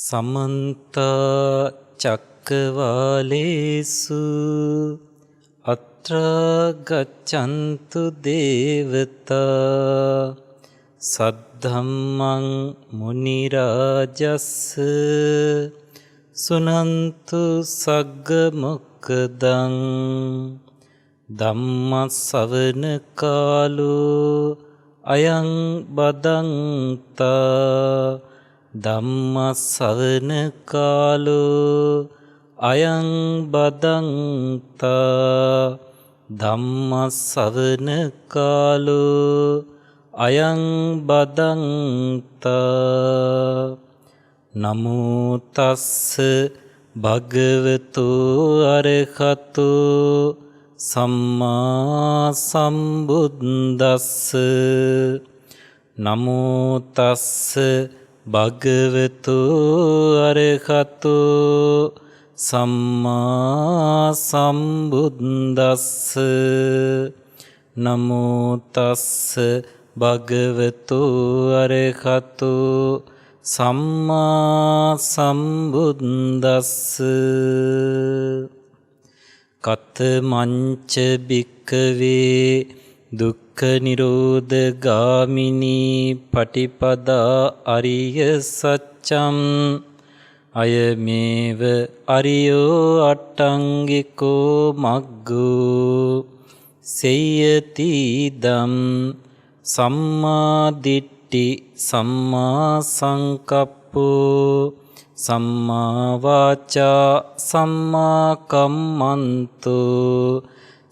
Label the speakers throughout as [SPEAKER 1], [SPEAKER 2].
[SPEAKER 1] समन्त चक्रवालेषु अत्र गच्छन्तु देवता सद्धम्मं मुनिराजस्य सुनन्तु सग्गमुक्तं धम्मश्रवण कालो अयं बदन्ता ධම්මස්සවන කාලෝ අයං බදන්තා ධම්මස්සවන කාලෝ අයං බදන්තා නමෝ තස්ස භගවතු අරහතු සම්මා සම්බුද්දස්ස නමෝ තස්ස භගවතු අරහතු සම්මා සම්බුද්දස්ස නමෝ තස්ස භගවතු අරහතු සම්මා සම්බුද්දස්ස කතමංච භික්ඛවේ දුක්ඛ නිරෝධ ගාමිනී පටිපදා අරිය සත්‍යං අයමේව අරියෝ අට්ඨංගිකෝ මග්ගෝ සේයති දම් සම්මා දිට්ඨි සම්මා සංකප්පෝ සම්මා වාචා සම්මා කම්මන්තෝ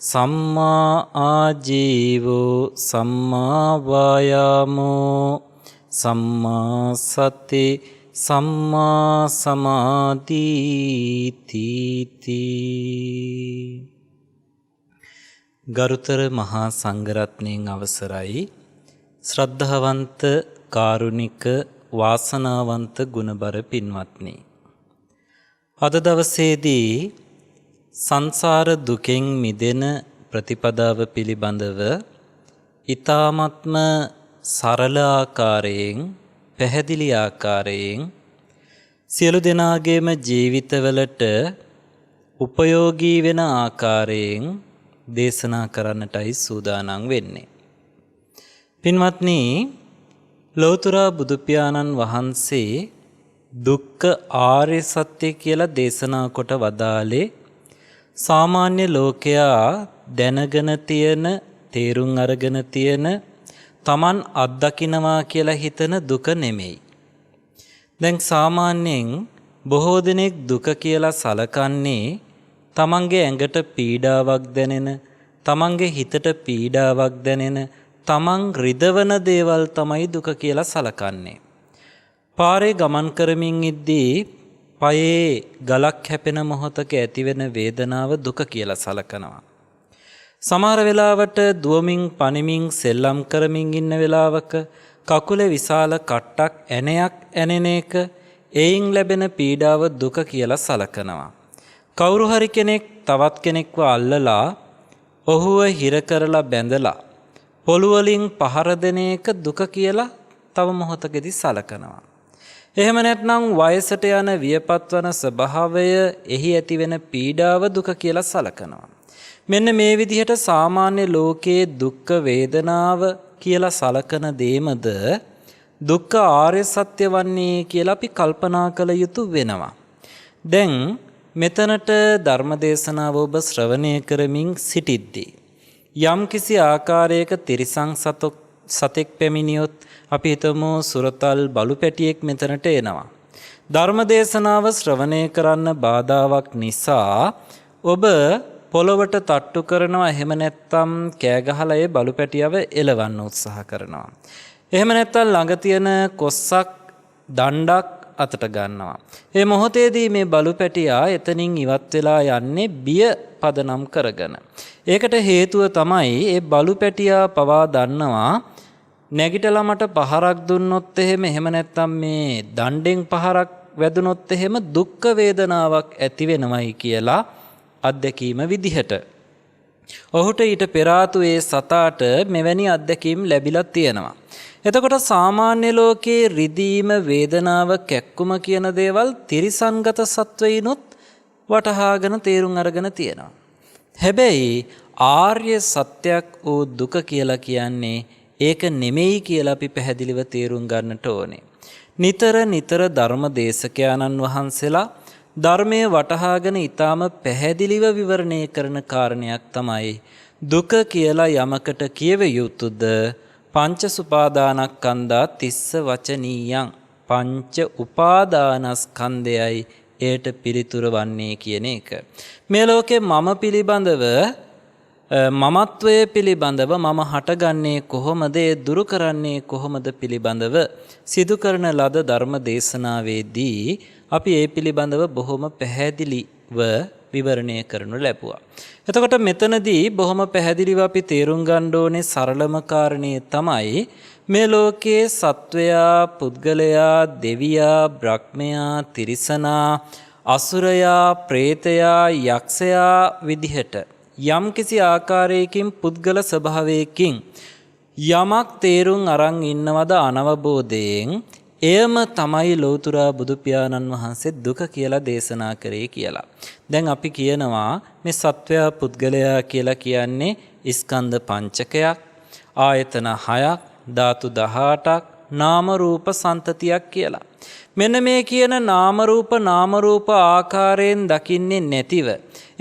[SPEAKER 1] සම්මා ආජීවෝ සම්මා වායාමෝ සම්මා සති සම්මා සමාධිති. ගරුතර මහා සංඝරත්නයන් අවසරයි. ශ්‍රද්ධාවන්ත කාරුණික වාසනාවන්ත ගුණබර පින්වත්නි, අද දවසේදී සංසාර දුකෙන් මිදෙන ප්‍රතිපදාව පිළිබඳව ඊ타ත්ම සරල ආකාරයෙන් පැහැදිලි ආකාරයෙන් සියලු දෙනාගේම ජීවිතවලට උපයෝගී වෙන ආකාරයෙන් දේශනා කරන්නටයි සූදානම් වෙන්නේ. පින්වත්නි, ලෞතර බුදු පියාණන් වහන්සේ දුක්ඛ ආර්ය සත්‍ය කියලා දේශනා කොට වදාළේ සාමාන්‍ය ලෝකයා දැනගෙන තියෙන, තේරුම් අරගෙන තියෙන, Taman අත්දකින්නවා කියලා හිතන දුක නෙමෙයි. දැන් සාමාන්‍යයෙන් බොහෝ දෙනෙක් දුක කියලා සලකන්නේ තමන්ගේ ඇඟට පීඩාවක් දැනෙන, තමන්ගේ හිතට පීඩාවක් දැනෙන, තමන් රිදවන දේවල් තමයි දුක කියලා සලකන්නේ. පාරේ ගමන් කරමින් ඉද්දී පයේ ගලක් හැපෙන මොහොතක ඇතිවෙන වේදනාව දුක කියලා සලකනවා. සමහර වෙලාවට දුවමින් පනිමින් සෙල්ලම් කරමින් ඉන්න වෙලාවක කකුලේ විශාල කට්ටක් ඇණයක් ඇනෙන එක, එයින් ලැබෙන පීඩාව දුක කියලා සලකනවා. කවුරු හරි කෙනෙක් තවත් කෙනෙක්ව අල්ලලා ඔහුව හිර කරලා බැඳලා පොළු වලින් පහර දෙන එක දුක කියලා තව මොහොතකදී සලකනවා. එහෙම නැත්නම් වයසට යන වියපත්වන ස්වභාවය, එහි ඇතිවෙන පීඩාව දුක කියලා සලකනවා. මෙන්න මේ විදිහට සාමාන්‍ය ලෝකයේ දුක්ඛ වේදනාව කියලා සලකන දේමද දුක්ඛ ආර්ය සත්‍ය වන්නේ කියලා අපි කල්පනා කළ යුතු වෙනවා. දැන් මෙතනට ධර්මදේශනාව ඔබ ශ්‍රවණය කරමින් සිටිද්දී යම් කිසි ආකාරයක තිරිසං සතෙක් පැමිණියොත් අපි හිතමු සුරතල් බලු පැටියෙක් මෙතනට එනවා. ධර්මදේශනාව ශ්‍රවණය කරන්න බාධාවක් නිසා ඔබ පොළොවට තට්ටු කරනවා, එහෙම නැත්නම් කෑ ගහලා ඒ බලු පැටියව එලවන්න උත්සාහ කරනවා. එහෙම නැත්නම් ළඟ තියෙන කොස්සක් දණ්ඩක් අතට ගන්නවා. ඒ මොහොතේදී මේ බලු පැටියා එතනින් ඉවත් වෙලා යන්නේ බිය පදනම් කරගෙන. ඒකට හේතුව තමයි ඒ බලු පැටියා පවා දන්නවා නැගිටලා මට පහරක් දුන්නොත් එහෙම නැත්නම් මේ දණ්ඩෙන් පහරක් වැදුනොත් එහෙම දුක්ඛ වේදනාවක් ඇති වෙනවයි කියලා අත්දැකීම විදිහට. ඔහුට ඊට පෙර ආතු ඒ සතාට මෙවැනි අත්දැකීම් ලැබිලා තියෙනවා. එතකොට සාමාන්‍ය ලෝකයේ රිදීම, වේදනාව, කැක්කුම කියන දේවල් තිරිසන්ගත සත්වයිනුත් වටහාගෙන තේරුම් අරගෙන තියෙනවා. හැබැයි ආර්ය සත්‍යයක් වූ දුක කියලා කියන්නේ ඒක නෙමෙයි කියලා අපි පැහැදිලිව තේරුම් ගන්නට ඕනේ. නිතර නිතර ධර්ම දේශකයන්න් වහන්සේලා ධර්මයේ වටහාගෙන ඊටාම පැහැදිලිව විවරණය කරන කාරණයක් තමයි දුක කියලා යමකට කියව යුතුද පංච සුපාදානස්කන්ධා තිස්ස වචනීයං පංච උපාදානස්කන්ධයයි ඒට පිළිතුර වන්නේ කියන එක. මේ ලෝකේ මම පිළිබඳව මමත්වයේ පිළිබඳව මම හටගන්නේ කොහොමද, ඒ දුරු කරන්නේ කොහොමද පිළිබඳව සිදු කරන ලද ධර්ම දේශනාවේදී අපි ඒ පිළිබඳව බොහොම පැහැදිලිව විවරණය කරනු ලැබුවා. එතකොට මෙතනදී බොහොම පැහැදිලිව අපි තේරුම් ගන්න ඕනේ සරලම කාරණේ තමයි මේ ලෝකයේ සත්වයා, පුද්ගලයා, දෙවියා, බ්‍රහ්මයා, තිරිසනා, අසුරයා, ප්‍රේතයා, යක්ෂයා විදිහට යම් කිසි ආකාරයකින් පුද්ගල ස්වභාවයකින් යමක් තේරුම් අරන් ඉන්නවද අනවබෝධයෙන්, එයම තමයි ලෞතුරා බුදු පියාණන් වහන්සේ දුක කියලා දේශනා කරේ කියලා. දැන් අපි කියනවා මේ සත්වයා පුද්ගලයා කියලා කියන්නේ ස්කන්ධ පංචකයක්, ආයතන 6ක්, ධාතු 18ක්, නාම රූප සන්තතියක් කියලා. මෙන්න මේ කියන නාම රූප ආකාරයෙන් දකින්නේ නැතිව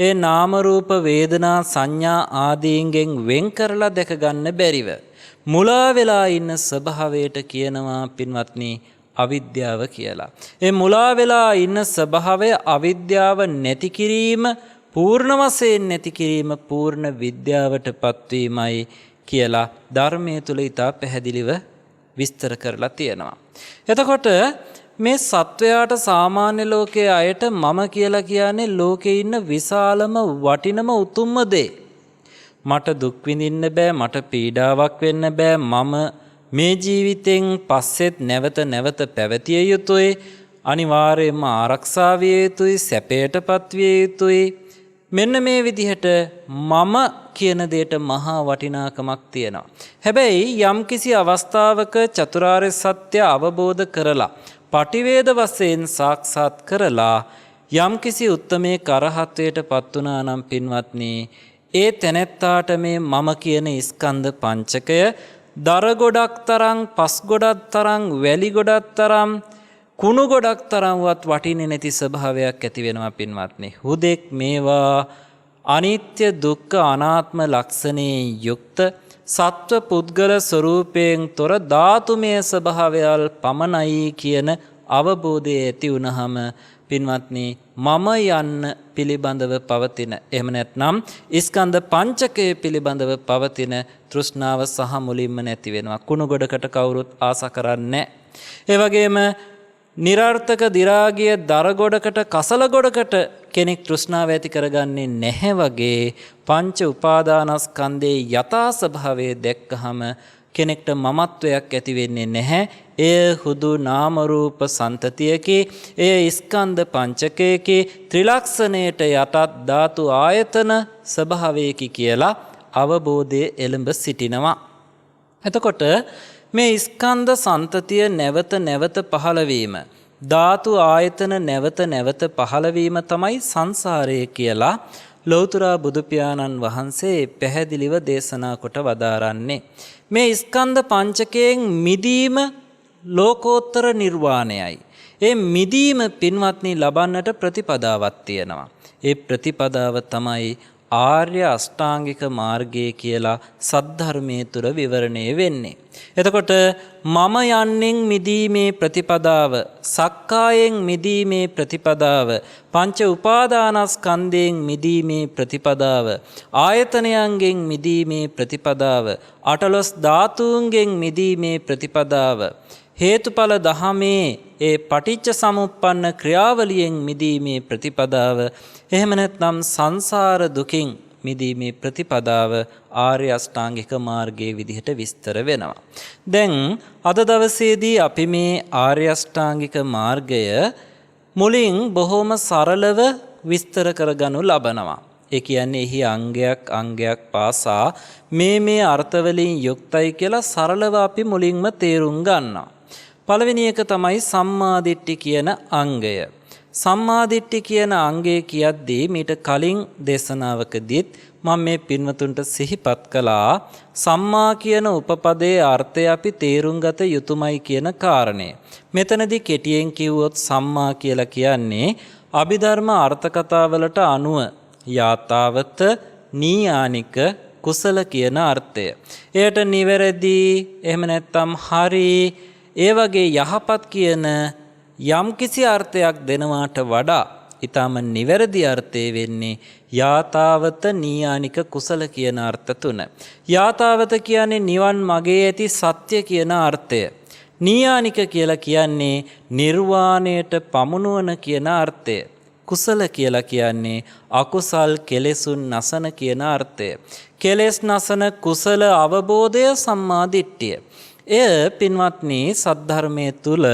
[SPEAKER 1] ඒ නාම රූප වේදනා සංඥා ආදීන්ගෙන් වෙන් කරලා දැක ගන්න බැරිව මුලා වෙලා ඉන්න ස්වභාවයට කියනවා පින්වත්නි අවිද්‍යාව කියලා. ඒ මුලා වෙලා ඉන්න ස්වභාවය අවිද්‍යාව නැති කිරීම, පූර්ණ වශයෙන් නැති කිරීම පූර්ණ විද්‍යාවටපත් වීමයි කියලා ධර්මයේ තුල ඉතා පැහැදිලිව විස්තර කරලා තියෙනවා. එතකොට මේ සත්වයාට සාමාන්‍ය ලෝකයේ අයට මම කියලා කියන්නේ ලෝකේ ඉන්න විශාලම වටිනම උතුම්ම දේ. මට දුක් විඳින්න බෑ, මට පීඩාවක් වෙන්න බෑ, මම මේ ජීවිතෙන් පස්සෙත් නැවත නැවත පැවතිය යුතුයි, අනිවාර්යයෙන්ම ආරක්ෂා විය යුතුයි, සැපයටපත් විය යුතුයි. මෙන්න මේ විදිහට මම කියන දෙයට මහා වටිනාකමක් තියෙනවා. හැබැයි යම්කිසි අවස්ථාවක චතුරාර්ය සත්‍ය අවබෝධ කරලා පටිවේද වශයෙන් සාක්ෂාත් කරලා යම්කිසි උත්තමේ කරහත්වයට පත් වුණා නම් පින්වත්නි, ඒ තැනැත්තාට මේ මම කියන ස්කන්ධ පංචකය දර ගොඩක් තරම්, පස් ගොඩක් තරම්, වැලි ගොඩක් තරම්, කුණු ගොඩක් තරම්වත් වටින්නේ නැති ස්වභාවයක් ඇති වෙනවා පින්වත්නි. හුදෙක් මේවා අනිත්‍ය දුක්ඛ අනාත්ම ලක්ෂණේ යුක්ත සත්ව පුද්ගල ස්වરૂපයෙන් තොර ධාතුමය ස්වභාවයල් පමණයි කියන අවබෝධය ඇති වුණාම පින්වත්නි මම යන්න පිළිබඳව පවතින, එහෙම නැත්නම් ස්කන්ධ පංචකය පිළිබඳව පවතින තෘෂ්ණාව සහ මුලින්ම නැති වෙනවා. කුණු ගොඩකට කවුරුත් ආස කරන්නේ නැහැ. ඒ වගේම නිරර්ථක දි รา ගිය දර ගොඩකට, කසල ගොඩකට කෙනෙක් තෘෂ්ණාව ඇති කරගන්නේ නැහැ වගේ පංච උපාදානස්කන්ධයේ යථා ස්වභාවය දැක්කහම කෙනෙක්ට මමත්වයක් ඇති වෙන්නේ නැහැ. එය හුදු නාම රූප සන්තතියකේ, එය ස්කන්ධ පංචකයකේ ත්‍රිලක්ෂණයට යටත් ධාතු ආයතන ස්වභාවයකි කියලා අවබෝධය එළඹ සිටිනවා. එතකොට මේ ස්කන්ධ සන්තතිය නැවත නැවත පහළ වීම, ධාතු ආයතන නැවත නැවත පහළ වීම තමයි සංසාරය කියලා ලෞතර බුදු පියාණන් වහන්සේ පැහැදිලිව දේශනා කොට වදාරන්නේ. මේ ස්කන්ධ පංචකයෙන් මිදීම ලෝකෝත්තර නිර්වාණයයි. ඒ මිදීම පින්වත්නි ලබන්නට ප්‍රතිපදාවක් තියෙනවා. ඒ ප්‍රතිපදාව තමයි ආර්ය අෂ්ටාංගික මාර්ගය කියලා සද්ධර්මයේ තුල විවරණය වෙන්නේ. එතකොට මම යන්නෙන් මිදීමේ ප්‍රතිපදාව, සක්කායෙන් මිදීමේ ප්‍රතිපදාව, පංච උපාදානස්කන්ධයෙන් මිදීමේ ප්‍රතිපදාව, ආයතනයන්ගෙන් මිදීමේ ප්‍රතිපදාව, අටලොස් ධාතුන්ගෙන් මිදීමේ ප්‍රතිපදාව, හේතුඵල දහමේ ඒ පටිච්ච සමුප්පන්න ක්‍රියාවලියෙන් මිදීමේ ප්‍රතිපදාව, එහෙම නැත්නම් සංසාර දුකින් මිදීමේ ප්‍රතිපදාව ආර්ය අෂ්ටාංගික මාර්ගයේ විදිහට විස්තර වෙනවා. දැන් අද දවසේදී අපි මේ ආර්ය අෂ්ටාංගික මාර්ගය මුලින් බොහොම සරලව විස්තර කරගනු ලබනවා. ඒ කියන්නේ එහි අංගයක් පාසා මේ අර්ථවලින් යුක්තයි කියලා සරලව අපි මුලින්ම තේරුම් ගන්නවා. පළවෙනි එක තමයි සම්මාදිට්ඨි කියන අංගය. සම්මාදිට්ඨි කියන අංගය කියද්දී මීට කලින් දේශනාවකදීත් මම මේ පින්වතුන්ට සිහිපත් කළා සම්මා කියන උපපදයේ අර්ථය අපි තේරුම් ගත යුතුමයි කියන කාරණය. මෙතනදී කෙටියෙන් කිව්වොත් සම්මා කියලා කියන්නේ අභිධර්ම අර්ථ කතාවලට අනුව යාතාවත නීයානික කුසල කියන අර්ථය. එයට නිවැරදි එහෙම නැත්නම් හරි ඒ වගේ යහපත් කියන යම්කිසි අර්ථයක් දෙනවාට වඩා ඊටම නිවැරදි අර්ථය වෙන්නේ යාතාවත නීයානික කුසල කියන අර්ථ තුන. යාතාවත කියන්නේ නිවන් මගේ ඇති සත්‍ය කියන අර්ථය. නීයානික කියලා කියන්නේ නිර්වාණයට පමුණුවන කියන අර්ථය. කුසල කියලා කියන්නේ අකුසල් කෙලෙසුන් නසන කියන අර්ථය. කෙලෙස් නසන කුසල අවබෝධය සම්මාදිට්ඨිය. එය පින්වත්නි සද්ධර්මයේ තුල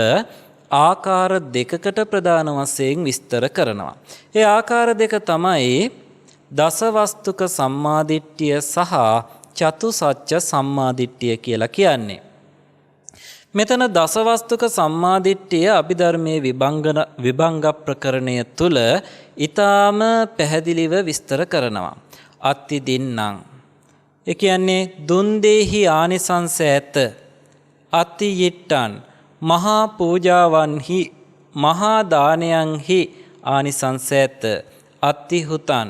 [SPEAKER 1] ආකාර දෙකකට ප්‍රධාන වශයෙන් විස්තර කරනවා. ඒ ආකාර දෙක තමයි දසවස්තුක සම්මාදිට්ඨිය සහ චතුසත්‍ය සම්මාදිට්ඨිය කියලා කියන්නේ. මෙතන දසවස්තුක සම්මාදිට්ඨිය අභිධර්මයේ විභංග ප්‍රකරණය තුල ඊටාම පැහැදිලිව විස්තර කරනවා. අත්ති දින්නම්. ඒ කියන්නේ දුන් දෙහි ආනිසංස ඇත. අත්ති yittන් මහා පූජාවන්හි මහා දානයන්හි ආනිසංස ඇත. අත්ති හුතන්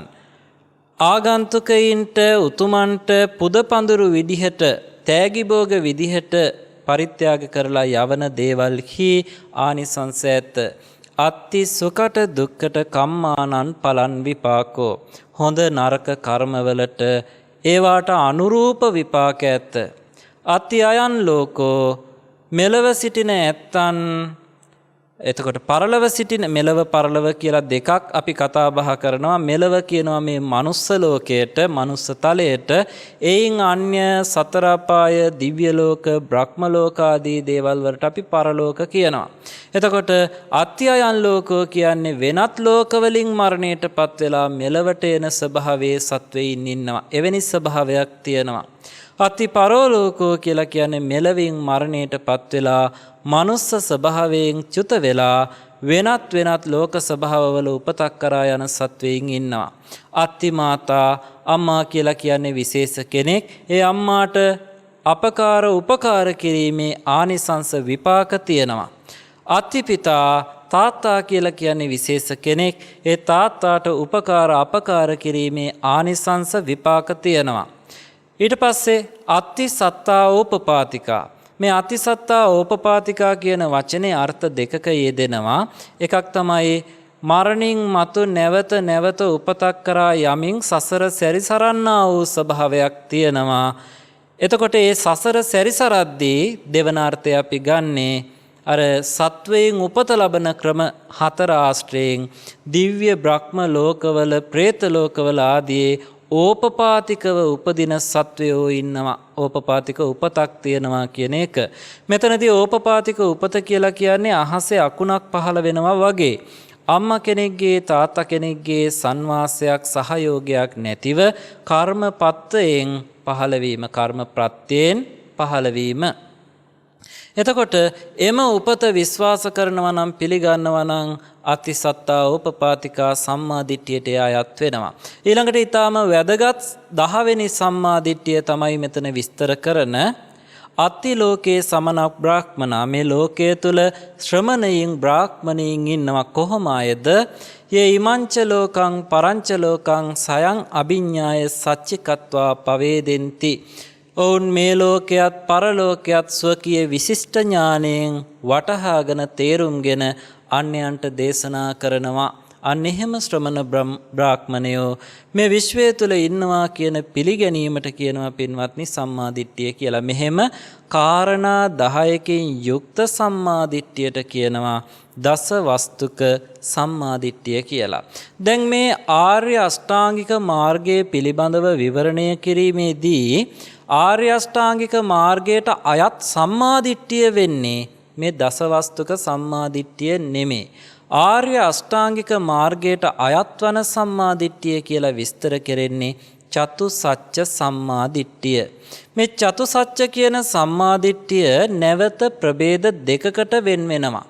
[SPEAKER 1] ආගන්තුකයින්ට උතුමන්ට පුද පඳුරු විදිහට තෑගි භෝග විදිහට පරිත්‍යාග කරලා යවන දේවල්හි ආනිසංස ඇත. අත්ති සුකට දුක්කට කම්මානං පලං විපාකෝ හොඳ නරක කර්මවලට ඒවාට අනුරූප විපාක ඇත. අත්ති අයන් ලෝකෝ මෙලව සිටින ඇත්තන් එතකොට පරලව සිටින මෙලව පරලව කියලා දෙකක් අපි කතා බහ කරනවා. මෙලව කියනවා මේ මනුස්ස ලෝකයට මනුස්ස තලයට එයින් අන්‍ය සතර අපාය දිව්‍ය ලෝක බ්‍රහ්ම ලෝක ආදී දේවල් වලට අපි පරලෝක කියනවා. එතකොට අත්‍යයන් ලෝකෝ කියන්නේ වෙනත් ලෝකවලින් මරණයටපත් වෙලා මෙලවට එන ස්වභාවයේ සත්වයින් ඉන්නවා. එවැනි ස්වභාවයක් තියෙනවා. අති පරලෝකෝ කියලා කියන්නේ මෙලවින් මරණයටපත් වෙලා මනුස්ස ස්වභාවයෙන් චුත වෙලා වෙනත් ලෝක ස්වභාවවල උපතක් කරා යන සත්වයින් ඉන්නවා. අත්ති මාතා අම්මා කියලා කියන්නේ විශේෂ කෙනෙක්. ඒ අම්මාට අපකාර උපකාර කිරීමේ ආනිසංස විපාක තියෙනවා. අත්ති පිතා තාත්තා කියලා කියන්නේ විශේෂ කෙනෙක්. ඒ තාත්තාට උපකාර අපකාර කිරීමේ ආනිසංස විපාක තියෙනවා. ඊට පස්සේ අත්ති සත්තා ඕපපාතිකා. මේ අතිසත්තා ඕපපාතිකා කියන වචනේ අර්ථ දෙකක යෙදෙනවා. එකක් තමයි මරණින් මතු නැවත උපතක් කරා යමින් සසර සැරිසරන්නා වූ ස්වභාවයක් තියෙනවා. එතකොට මේ සසර සැරිසරද්දී දෙවන අර්ථය අපි ගන්නේ අර සත්වයෙන් උපත ලබන ක්‍රම හතර ආශ්‍රයෙන් දිව්‍ය බ්‍රහ්ම ලෝකවල പ്രേත ලෝකවල ආදී ඕපපාතිකව උපදින සත්වයෝ ඉන්නවා. ඕපපාතික උපතක් තියෙනවා කියන එක. මෙතනදී ඕපපාතික උපත කියලා කියන්නේ අහසේ අකුණක් පහළ වෙනවා වගේ. අම්මා කෙනෙක්ගේ තාත්තා කෙනෙක්ගේ සංවාසයක් සහයෝගයක් නැතිව කර්මපත්තයෙන් පහළවීම කර්ම ප්‍රත්‍යයෙන් පහළවීම. එතකොට එම උපත විශ්වාස කරනවා නම් පිළිගන්නවා නම් අතිසත්තා ඕපපාතිකා සම්මාදිට්ඨියට අයත් වෙනවා. ඊළඟට ඊටාම වැදගත් 10 වෙනි සම්මාදිට්ඨිය තමයි මෙතන විස්තර කරන අත්ති ලෝකේ සමන බ්‍රාහ්මනා. මේ ලෝකයේ තුල ශ්‍රමණයින් බ්‍රාහ්මණයින් ඉන්නවා. කොහොම අයද? යේ ඉමංච ලෝකං පරංච ලෝකං සයං අභිඤ්ඤාය සච්චිකත්වා පවේදෙන්ති. ඔවුන් මේ ලෝකයක් පරලෝකයක් ස්වකීය විශිෂ්ට ඥාණයෙන් වටහාගෙන තේරුම්ගෙන අන්‍යයන්ට දේශනා කරනවා. අන්න එහෙම ශ්‍රමණ බ්‍රාහ්මණයෝ මේ විශ්වය තුල ඉන්නවා කියන පිළිගැනීමට කියනවා පින්වත්නි සම්මාදිට්ඨිය කියලා. මෙහෙම කාරණා 10කින් යුක්ත සම්මාදිට්ඨියට කියනවා දස වස්තුක සම්මාදිට්ඨිය කියලා. දැන් මේ ආර්ය අෂ්ටාංගික මාර්ගයේ පිළිබඳව විවරණය කිරීමේදී ආර්ය අෂ්ටාංගික මාර්ගයට අයත් සම්මාදිට්ඨිය වෙන්නේ මේ දසවස්තුක සම්මාදිට්ඨිය නෙමෙයි. ආර්ය අෂ්ටාංගික මාර්ගයට අයත් වන සම්මාදිට්ඨිය කියලා විස්තර කෙරෙන්නේ චතුසත්‍ය සම්මාදිට්ඨිය. මේ චතුසත්‍ය කියන සම්මාදිට්ඨිය නැවත ප්‍රභේද දෙකකට වෙන් වෙනවා.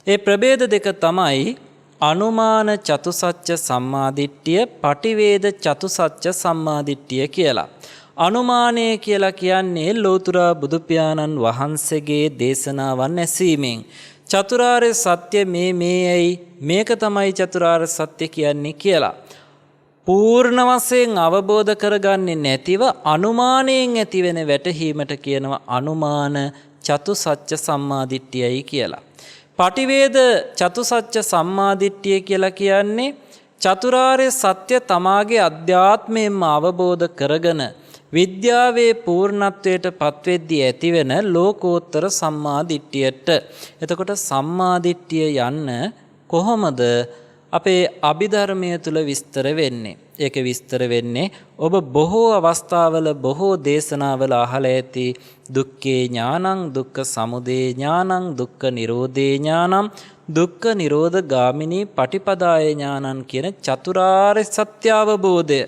[SPEAKER 1] ඒ ප්‍රභේද දෙක තමයි අනුමාන චතුසත්‍ය සම්මාදිට්ඨිය, පටිවේද චතුසත්‍ය සම්මාදිට්ඨිය කියලා. අනුමානය කියලා කියන්නේ ලෝතර බුදු පියාණන් වහන්සේගේ දේශනාවන් ඇසීමෙන් චතුරාර්ය සත්‍ය මේයි මේක තමයි චතුරාර්ය සත්‍ය කියන්නේ කියලා පූර්ණ වශයෙන් අවබෝධ කරගන්නේ නැතිව අනුමානයෙන් ඇතිවෙන වැටහීමට කියනවා අනුමාන චතුසත්‍ය සම්මාදිට්ඨියයි කියලා. පටිවේද චතුසත්‍ය සම්මාදිට්ඨිය කියලා කියන්නේ චතුරාර්ය සත්‍ය තමාගේ අධ්‍යාත්මයෙන්ම අවබෝධ කරගෙන විද්‍යාවේ පූර්ණත්වයට පත්වෙද්දී ඇතිවෙන ලෝකෝත්තර සම්මාදිට්ඨියට. එතකොට සම්මාදිට්ඨිය යන්න කොහොමද අපේ අභිධර්මය තුල විස්තර වෙන්නේ? ඒක විස්තර වෙන්නේ ඔබ බොහෝ අවස්ථාවල බොහෝ දේශනාවල අහලා ඇති දුක්ඛේ ඥානං, දුක්ඛ සමුදය ඥානං, දුක්ඛ නිරෝධේ ඥානං, දුක්ඛ නිරෝධ ගාමිනී පටිපදාය ඥානං කියන චතුරාර්ය සත්‍ය අවබෝධය.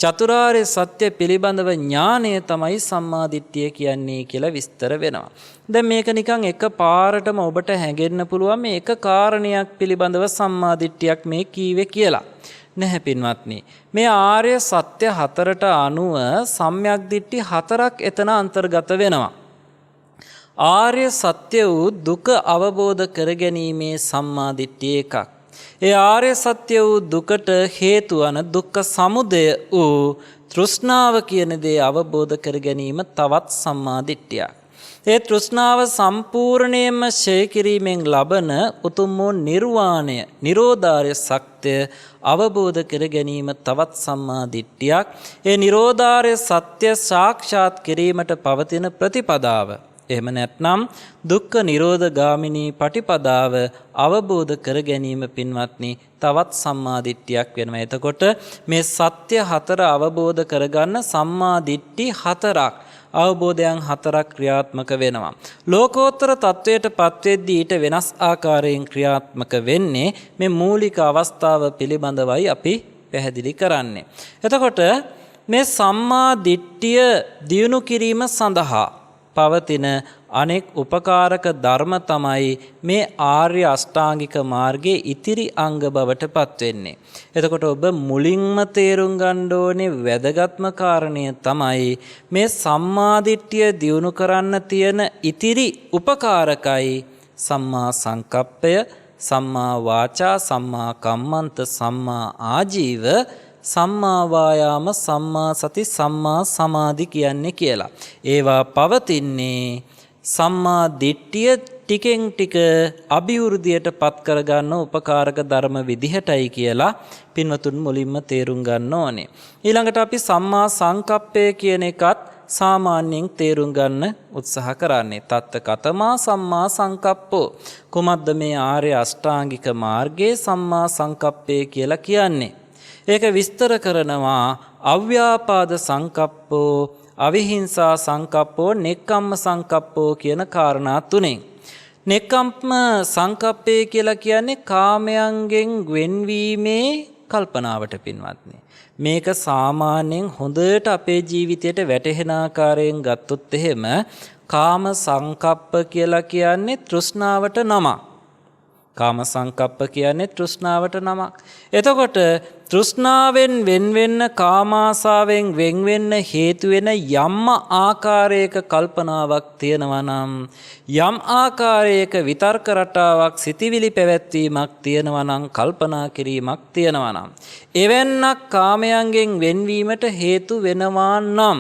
[SPEAKER 1] චතුරාර්ය සත්‍ය පිළිබඳව ඥානය තමයි සම්මාදිට්ඨිය කියන්නේ කියලා විස්තර වෙනවා. දැන් මේක නිකන් එක පාරටම ඔබට හැඟෙන්න පුළුවන් මේ එක කාරණයක් පිළිබඳව සම්මාදිට්ඨියක් මේ කීවේ කියලා. නැහැ පින්වත්නි. මේ ආර්ය සත්‍ය හතරට අනුව සම්‍යක් දිට්ඨි හතරක් එතන අන්තර්ගත වෙනවා. ආර්ය සත්‍ය වූ දුක අවබෝධ කරගැනීමේ සම්මාදිට්ඨිය එකක්. ඒ ආර්ය සත්‍ය වූ දුකට හේතු වන දුක්ඛ සමුදය වූ තෘෂ්ණාව කියන දේ අවබෝධ කර ගැනීම තවත් සම්මාදිට්ඨියක්. ඒ තෘෂ්ණාව සම්පූර්ණයෙන්ම ඡය කිරීමෙන් ලබන උතුම් වූ නිර්වාණය, නිරෝධාර්ය සත්‍ය අවබෝධ කර ගැනීම තවත් සම්මාදිට්ඨියක්. ඒ නිරෝධාර්ය සත්‍ය සාක්ෂාත් කිරීමට පවතින ප්‍රතිපදාව. එහෙම නැත්නම් දුක්ඛ නිරෝධ ගාමිනී පටිපදාව අවබෝධ කර ගැනීම පින්වත්නි තවත් සම්මාදිට්ඨියක් වෙනවා. එතකොට මේ සත්‍ය හතර අවබෝධ කරගන්න සම්මාදිට්ඨි හතරක්, අවබෝධයන් හතරක් ක්‍රියාත්මක වෙනවා. ලෝකෝත්තර තත්වයට පත්වෙද්දී ඊට වෙනස් ආකාරයෙන් ක්‍රියාත්මක වෙන්නේ මේ මූලික අවස්ථාව පිළිබඳවයි අපි පැහැදිලි කරන්නේ. එතකොට මේ සම්මාදිට්ඨිය දියුණු කිරීම සඳහා පවතින අනෙක් උපකාරක ධර්ම තමයි මේ ආර්ය අෂ්ටාංගික මාර්ගයේ ඉතිරි අංග බවට පත් වෙන්නේ. එතකොට ඔබ මුලින්ම තේරුම් ගන්න ඕනේ වැදගත්ම කාරණය තමයි මේ සම්මාදිට්ඨිය දියුණු කරන්න තියෙන ඉතිරි උපකාරකයි සම්මා සංකප්පය, සම්මා වාචා, සම්මා කම්මන්ත, සම්මා ආජීව, සම්මා වායාම, සම්මා සති, සම්මා සමාධි කියන්නේ කියලා. ඒවා පවතින්නේ සම්මා දිට්ඨිය ටිකෙන් ටික අභිවෘද්ධියට පත් කරගන්න උපකාරක ධර්ම විදිහටයි කියලා පින්වතුන් මුලින්ම තේරුම් ගන්න ඕනේ. ඊළඟට අපි සම්මා සංකප්පය කියන එකත් සාමාන්‍යයෙන් තේරුම් ගන්න උත්සාහ කරන්නේ. තත්ත කතමා සම්මා සංකප්පෝ. කොහොමද මේ ආර්ය අෂ්ටාංගික මාර්ගයේ සම්මා සංකප්පය කියලා කියන්නේ? ඒක විස්තර කරනවා අව්‍යාපාද සංකප්පෝ, අවිහිංසා සංකප්පෝ, නෙක්ඛම්ම සංකප්පෝ කියන කාරණා තුනෙන්. නෙක්ඛම්ම සංකප්පය කියලා කියන්නේ කාමයන්ගෙන් වෙන්වීමේ කල්පනාවට පින්වත්නි. මේක සාමාන්‍යයෙන් හොඳට අපේ ජීවිතයට වැටහෙන ආකාරයෙන් ගත්තොත් එහෙම කාම සංකප්ප කියලා කියන්නේ තෘෂ්ණාවට නමක්. කාම සංකප්ප කියන්නේ තෘෂ්ණාවට නමක්. එතකොට තෘෂ්ණාවෙන් වෙන්වෙන්න, කාමාසාවෙන් වෙන්වෙන්න හේතු වෙන යම් ආකාරයක කල්පනාවක් තියෙනවා නම්, යම් ආකාරයක විතර්ක රටාවක්, සිතිවිලි පැවැත්වීමක් තියෙනවා නම්, කල්පනා කිරීමක් තියෙනවා නම්, එවැන්නක් කාමයන්ගෙන් වෙන්වීමට හේතු වෙනවා නම්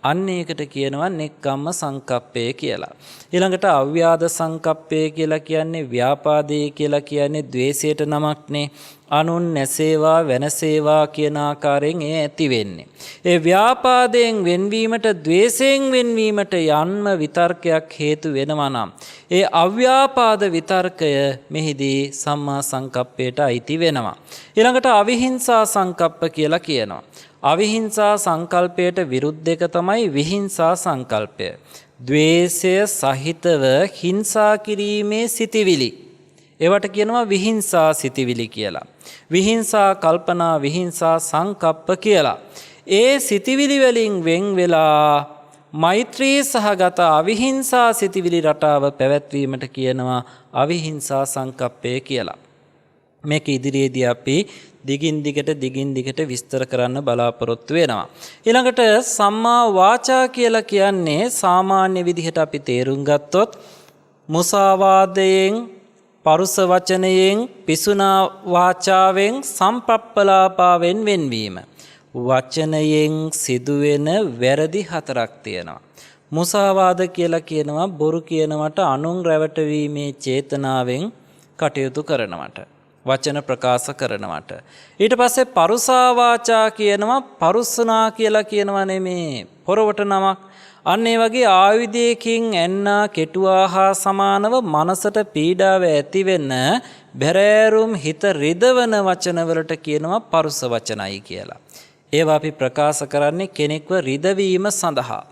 [SPEAKER 1] අන්න ඒකට කියනවා නෙක්ඛම්ම සංකප්පය කියලා. ඊළඟට අව්‍යාද සංකප්පය කියලා කියන්නේ, ව්‍යාපාදේ කියලා කියන්නේ ද්වේෂයට නමක්නේ. අනුන් නැසේවා වෙනසේවා කියන ආකාරයෙන් ඒ ඇති වෙන්නේ. ඒ ව්‍යාපාදයෙන් වෙන්වීමට, ද්වේෂයෙන් වෙන්වීමට යන්ම විතර්කයක් හේතු වෙනවා නම් ඒ අව්‍යාපාද විතර්කය මෙහිදී සම්මා සංකප්පයට අයිති වෙනවා. ඊළඟට අවිහිංසා සංකප්ප කියලා කියනවා. අවිහිංසා සංකල්පයට විරුද්ධ එක තමයි විහිංසා සංකල්පය. ද්වේෂය සහිතව හිංසා කිරීමේ සිටිවිලි. ඒවට කියනවා විහිංසා සිතිවිලි කියලා. විහිංසා කල්පනා, විහිංසා සංකප්ප කියලා. ඒ සිතිවිලි වලින් වෙන් වෙලා මෛත්‍රී සහගත අවිහිංසා සිතිවිලි රටාව පැවැත්වීමට කියනවා අවිහිංසා සංකප්පය කියලා. මේක ඉදිරියේදී අපි දිගින් දිගට විස්තර කරන්න බලාපොරොත්තු වෙනවා. ඊළඟට සම්මා වාචා කියලා කියන්නේ සාමාන්‍ය විදිහට අපි තේරුම් ගත්තොත් මුසාවාදයෙන්, පරුස වචනයෙන්, පිසුනා වාචාවෙන්, සම්ප්‍රප්පලාපාවෙන් වෙන්වීම. වචනයෙන් සිදුවෙන වැරදි 4ක් තියෙනවා. මුසාවාද කියලා කියනවා බොරු කියනවට, අනුන් රැවටවීමේ චේතනාවෙන් කටයුතු කරනවට, වචන ප්‍රකාශ කරනවට. ඊට පස්සේ පරුසා වාචා කියනවා පරුසනා කියලා කියනවා නෙමේ, පොරවට නමක්. අන්න ඒ වගේ ආයුධයකින් ඇන්නා කෙටුවා හා සමානව මනසට පීඩාව ඇති වෙන බැරෑරුම් හිත රිදවන වචනවලට කියනවා පරුස වචනයි කියලා. ඒවා අපි ප්‍රකාශ කරන්නේ කෙනෙක්ව රිදවීම සඳහා.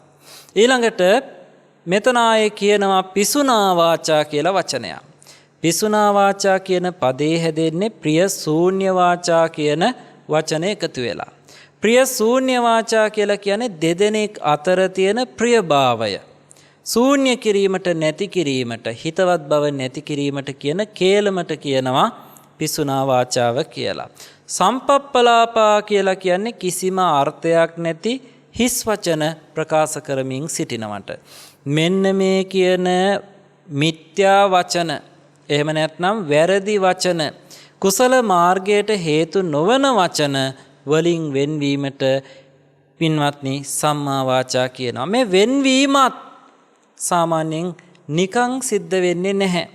[SPEAKER 1] ඊළඟට මෙතන ආයේ කියනවා පිසුනා වාචා කියලා වචනයක්. පිසුනා වාචා කියන පදේ හැදෙන්නේ ප්‍රිය ශූන්‍ය වාචා කියන වචනේ එකතු වෙලා. ප්‍රිය ශූන්‍ය වාචා කියලා කියන්නේ දෙදෙනෙක් අතර තියෙන ප්‍රියභාවය ශූන්‍ය කිරීමට, නැති කිරීමට, හිතවත් බව නැති කිරීමට කියන කේලමට කියනවා පිසුනා වාචාව කියලා. සම්පප්පලාපා කියලා කියන්නේ කිසිම අර්ථයක් නැති හිස් වචන ප්‍රකාශ කරමින් සිටිනවට. මෙන්න මේ කියන මිත්‍යා වචන, එහෙම නැත්නම් වැරදි වචන, කුසල මාර්ගයට හේතු නොවන වචන වලින් වෙන්වීමට පින්වත්නි සම්මා වාචා කියනවා. මේ වෙන්වීමත් සාමාන්‍යයෙන් නිකං සිද්ධ වෙන්නේ නැහැ.